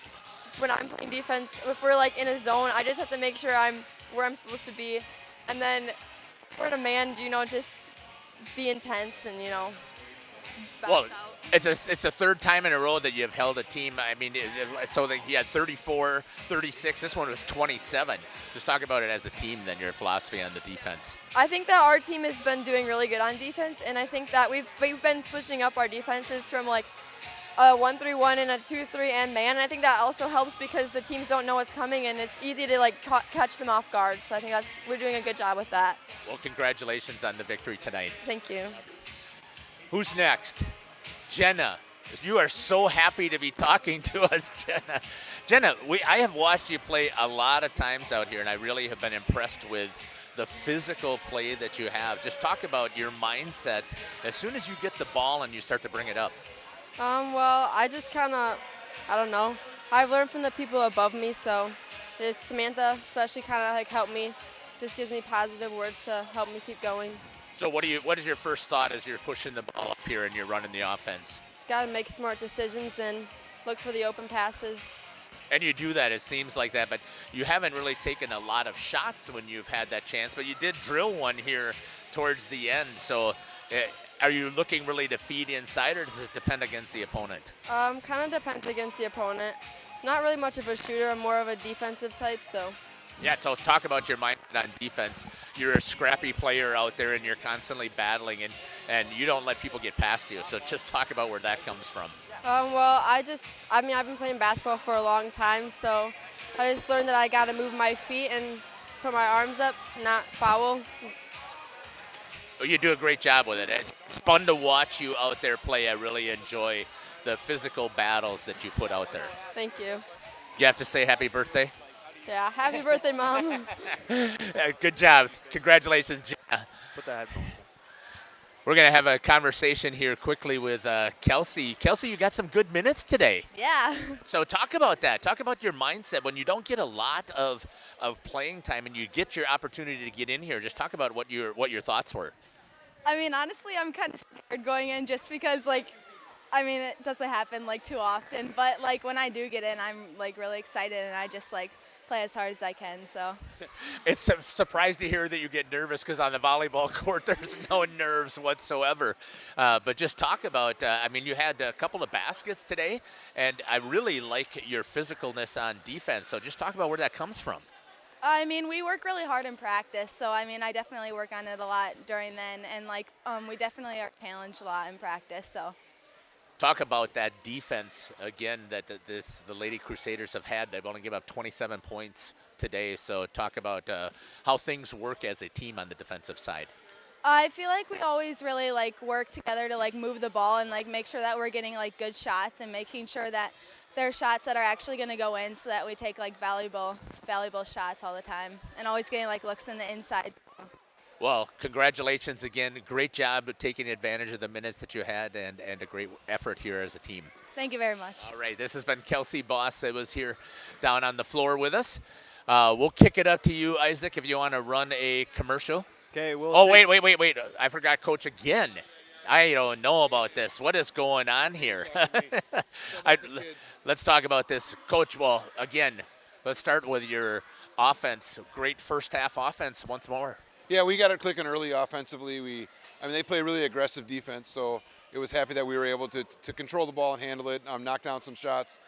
when I'm playing defense, if we're like in a zone, I just have to make sure I'm where I'm supposed to be, and then if we're in a man, just be intense and bounce out. It's a third time in a row that you've held a team. I mean, so that you had 34, 36. This one was 27. Just talk about it as a team, then your philosophy on the defense. I think that our team has been doing really good on defense, and I think that we've been switching up our defenses from like a 1-3-1 and a 2-3 and man. And I think that also helps because the teams don't know what's coming, and it's easy to like catch them off guard. So I think we're doing a good job with that. Well, congratulations on the victory tonight. Thank you. Who's next? Jenna. You are so happy to be talking to us, Jenna. Jenna, I have watched you play a lot of times out here, and I really have been impressed with the physical play that you have. Just talk about your mindset as soon as you get the ball and you start to bring it up. Well, I just kind of, I don't know. I've learned from the people above me, so this Samantha especially kind of like helped me, just gives me positive words to help me keep going. So what is your first thought as you're pushing the ball up here and you're running the offense? Just got to make smart decisions and look for the open passes. And you do that, it seems like that, but you haven't really taken a lot of shots when you've had that chance, but you did drill one here towards the end. So are you looking really to feed inside, or does it depend against the opponent? Kind of depends against the opponent. Not really much of a shooter. I'm more of a defensive type, so. Yeah, talk about your mind on defense. You're a scrappy player out there, and you're constantly battling, and you don't let people get past you. So just talk about where that comes from. Well, I've been playing basketball for a long time, so I just learned that I got to move my feet and put my arms up, not foul. You do a great job with it. It's fun to watch you out there play. I really enjoy the physical battles that you put out there. Thank you. You have to say happy birthday? Yeah, happy birthday, Mom. Good job. Congratulations, Jenna. Put the headphone. We're going to have a conversation here quickly with Kelsey. Kelsey, you got some good minutes today. Yeah. So talk about that. Talk about your mindset when you don't get a lot of playing time and you get your opportunity to get in here. Just talk about what your thoughts were. I mean, honestly, I'm kind of scared going in just because, it doesn't happen, too often. But, when I do get in, I'm, really excited, and I just, play as hard as I can, so. It's a surprise to hear that you get nervous because on the volleyball court there's no nerves whatsoever. But just talk about, you had a couple of baskets today, and I really like your physicalness on defense. So just talk about where that comes from. I mean, we work really hard in practice, so I mean, I definitely work on it a lot during then, and like we definitely are challenged a lot in practice. So. Talk about that defense again that the Lady Crusaders have had. They've only given up 27 points today. So talk about how things work as a team on the defensive side. I feel like we always really like work together to like move the ball and like make sure that we're getting like good shots and making sure that there are shots that are actually going to go in, so that we take like valuable shots all the time, and always getting like looks in the inside. Well, congratulations again. Great job of taking advantage of the minutes that you had, and a great effort here as a team. Thank you very much. All right, this has been Kelsey Boss that was here down on the floor with us. We'll kick it up to you, Isaac, if you want to run a commercial. Okay, wait. I forgot Coach again. I don't know about this. What is going on here? Let's talk about this. Coach, well, again, let's start with your offense. Great first half offense once more. Yeah, we got it clicking early offensively. They play really aggressive defense, so it was happy that we were able to control the ball and handle it, knock down some shots,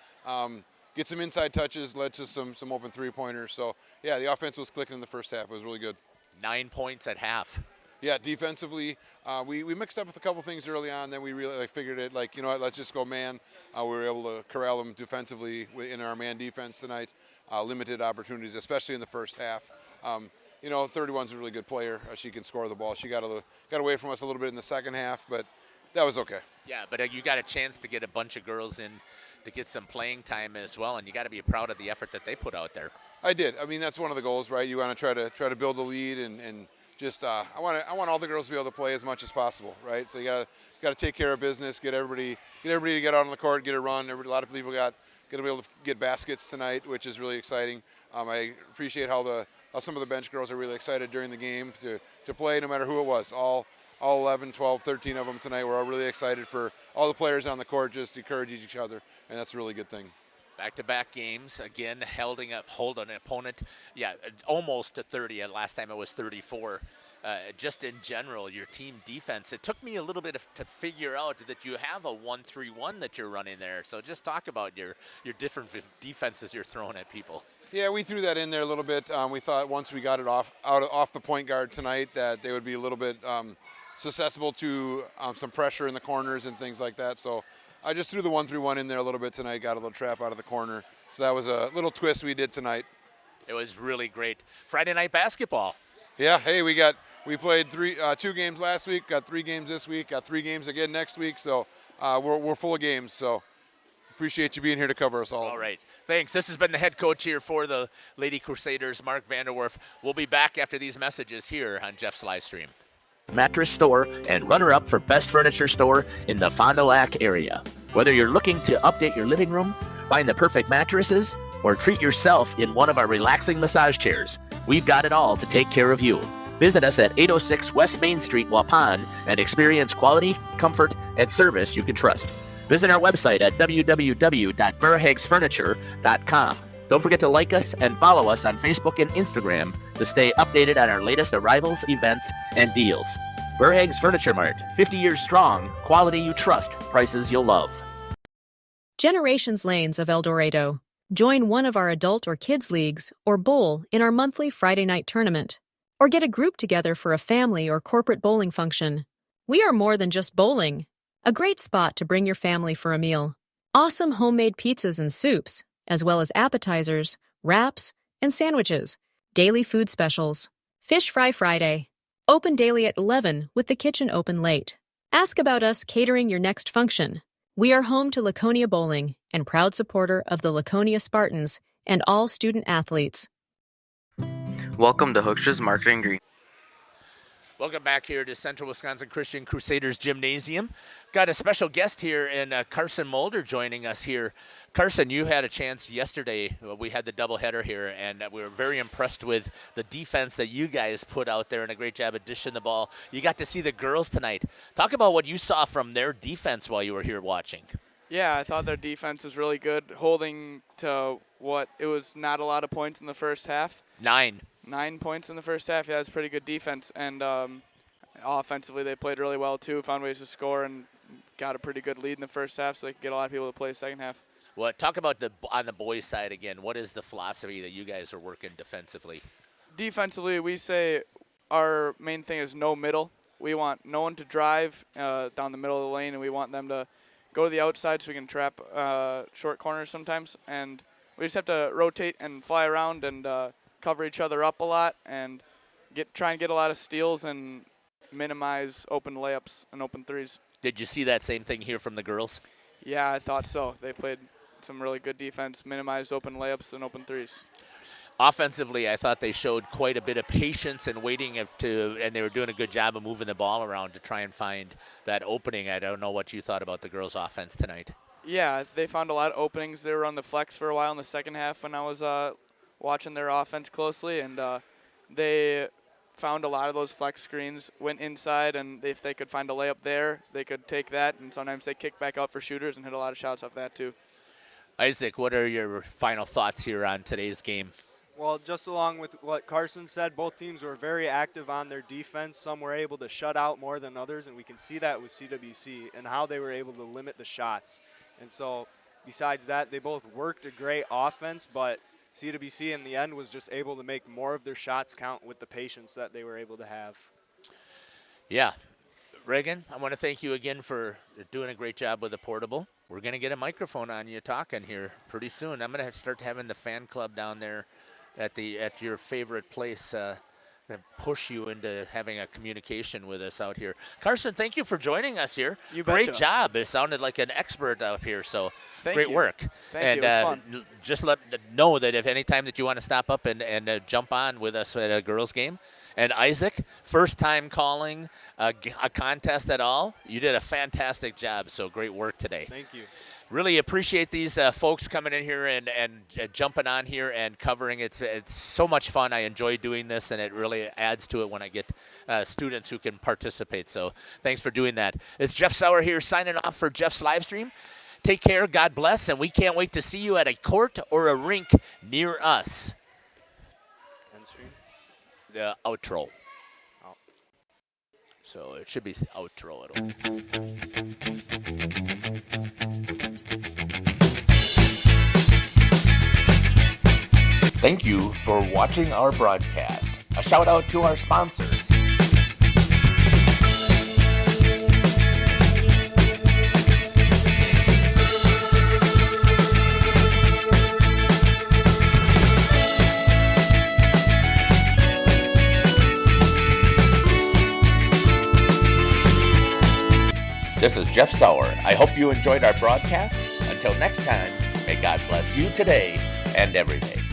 get some inside touches, led to some open three-pointers. So, yeah, the offense was clicking in the first half. It was really good. 9 points at half. Yeah, defensively, we mixed up with a couple things early on. Then we really figured it, you know what, let's just go man. We were able to corral them defensively in our man defense tonight. Limited opportunities, especially in the first half. 31's a really good player. She can score the ball. She got away from us a little bit in the second half, but that was okay. Yeah, but you got a chance to get a bunch of girls in to get some playing time as well, and you got to be proud of the effort that they put out there. I did. That's one of the goals, right? You want to try to build a lead and just I want all the girls to be able to play as much as possible, right? So you got to take care of business, get everybody to get out on the court, get a run. A lot of people going to be able to get baskets tonight, which is really exciting. I appreciate how some of the bench girls are really excited during the game to play, no matter who it was. All 11, 12, 13 of them tonight were all really excited for all the players on the court, just to encourage each other, and that's a really good thing. Back-to-back games, again, hold an opponent, almost to 30. Last time it was 34. Just in general, your team defense, it took me a little bit to figure out that you have a 1-3-1 that you're running there. So just talk about your different defenses you're throwing at people. Yeah, we threw that in there a little bit. We thought once we got it off the point guard tonight that they would be a little bit susceptible to some pressure in the corners and things like that. So I just threw the 1-3-1 in there a little bit tonight, got a little trap out of the corner. So that was a little twist we did tonight. It was really great. Friday night basketball. Yeah, hey, we played 2 games last week, got 3 games this week, got 3 games again next week. So we're full of games. So appreciate you being here to cover us all. All right. Thanks. This has been the head coach here for the Lady Crusaders, Mark Vanderwerf. We'll be back after these messages here on Jeff's live stream. Mattress store and runner-up for best furniture store in the Fond du Lac area. Whether you're looking to update your living room, find the perfect mattresses, or treat yourself in one of our relaxing massage chairs, we've got it all to take care of you. Visit us at 806 West Main Street, Waupun, and experience quality, comfort, and service you can trust. Visit our website at www.burhagsfurniture.com. Don't forget to like us and follow us on Facebook and Instagram to stay updated on our latest arrivals, events, and deals. Burhags Furniture Mart, 50 years strong, quality you trust, prices you'll love. Generations Lanes of El Dorado. Join one of our adult or kids leagues or bowl in our monthly Friday night tournament. Or get a group together for a family or corporate bowling function. We are more than just bowling. A great spot to bring your family for a meal. Awesome homemade pizzas and soups, as well as appetizers, wraps, and sandwiches. Daily food specials. Fish Fry Friday. Open daily at 11 with the kitchen open late. Ask about us catering your next function. We are home to Laconia Bowling and proud supporter of the Laconia Spartans and all student athletes. Welcome to Hookstra's Marketing Green. Welcome back here to Central Wisconsin Christian Crusaders Gymnasium. Got a special guest here in Carson Mulder joining us here. Carson, you had a chance yesterday. We had the doubleheader here, and we were very impressed with the defense that you guys put out there and a great job of dishing the ball. You got to see the girls tonight. Talk about what you saw from their defense while you were here watching. Yeah, I thought their defense was really good, holding to what it was not a lot of points in the first half. 9 points in the first half. Yeah, that's pretty good defense. And offensively, they played really well, too. Found ways to score and got a pretty good lead in the first half, so they could get a lot of people to play the second half. Talk about on the boys' side again. What is the philosophy that you guys are working defensively? Defensively, we say our main thing is no middle. We want no one to drive down the middle of the lane, and we want them to go to the outside so we can trap short corners sometimes. And we just have to rotate and fly around and cover each other up a lot and try and get a lot of steals and minimize open layups and open threes. Did you see that same thing here from the girls? Yeah, I thought so. They played some really good defense, minimized open layups and open threes. Offensively, I thought they showed quite a bit of patience and waiting and they were doing a good job of moving the ball around to try and find that opening. I don't know what you thought about the girls' offense tonight. Yeah, they found a lot of openings. They were on the flex for a while in the second half when I was watching their offense closely, and they found a lot of those flex screens, went inside, and if they could find a layup there, they could take that, and sometimes they kick back out for shooters and hit a lot of shots off that too. Isaac, what are your final thoughts here on today's game? Well, just along with what Carson said, both teams were very active on their defense. Some were able to shut out more than others, and we can see that with CWC and how they were able to limit the shots. And so besides that, they both worked a great offense, but CWC in the end was just able to make more of their shots count with the patience that they were able to have. Yeah. Reagan, I want to thank you again for doing a great job with the portable. We're going to get a microphone on you talking here pretty soon. I'm going to start having the fan club down there at your favorite place push you into having a communication with us out here. Carson, thank you for joining us here. You Great betcha. job. It sounded like an expert out here, so Thank great you. work. Thank you. It was fun. Just let know that if any time that you want to stop up and jump on with us at a girls' game. And Isaac, first time calling a contest at all. You did a fantastic job, so great work today. Thank you. Really appreciate these folks coming in here and jumping on here and covering. It's so much fun. I enjoy doing this, and it really adds to it when I get students who can participate. So thanks for doing that. It's Jeff Sauer here signing off for Jeff's live stream. Take care, God bless, and we can't wait to see you at a court or a rink near us. End stream? The outro. Oh. So it should be outro. Thank you for watching our broadcast. A shout out to our sponsors. This is Jeff Sauer. I hope you enjoyed our broadcast. Until next time, may God bless you today and every day.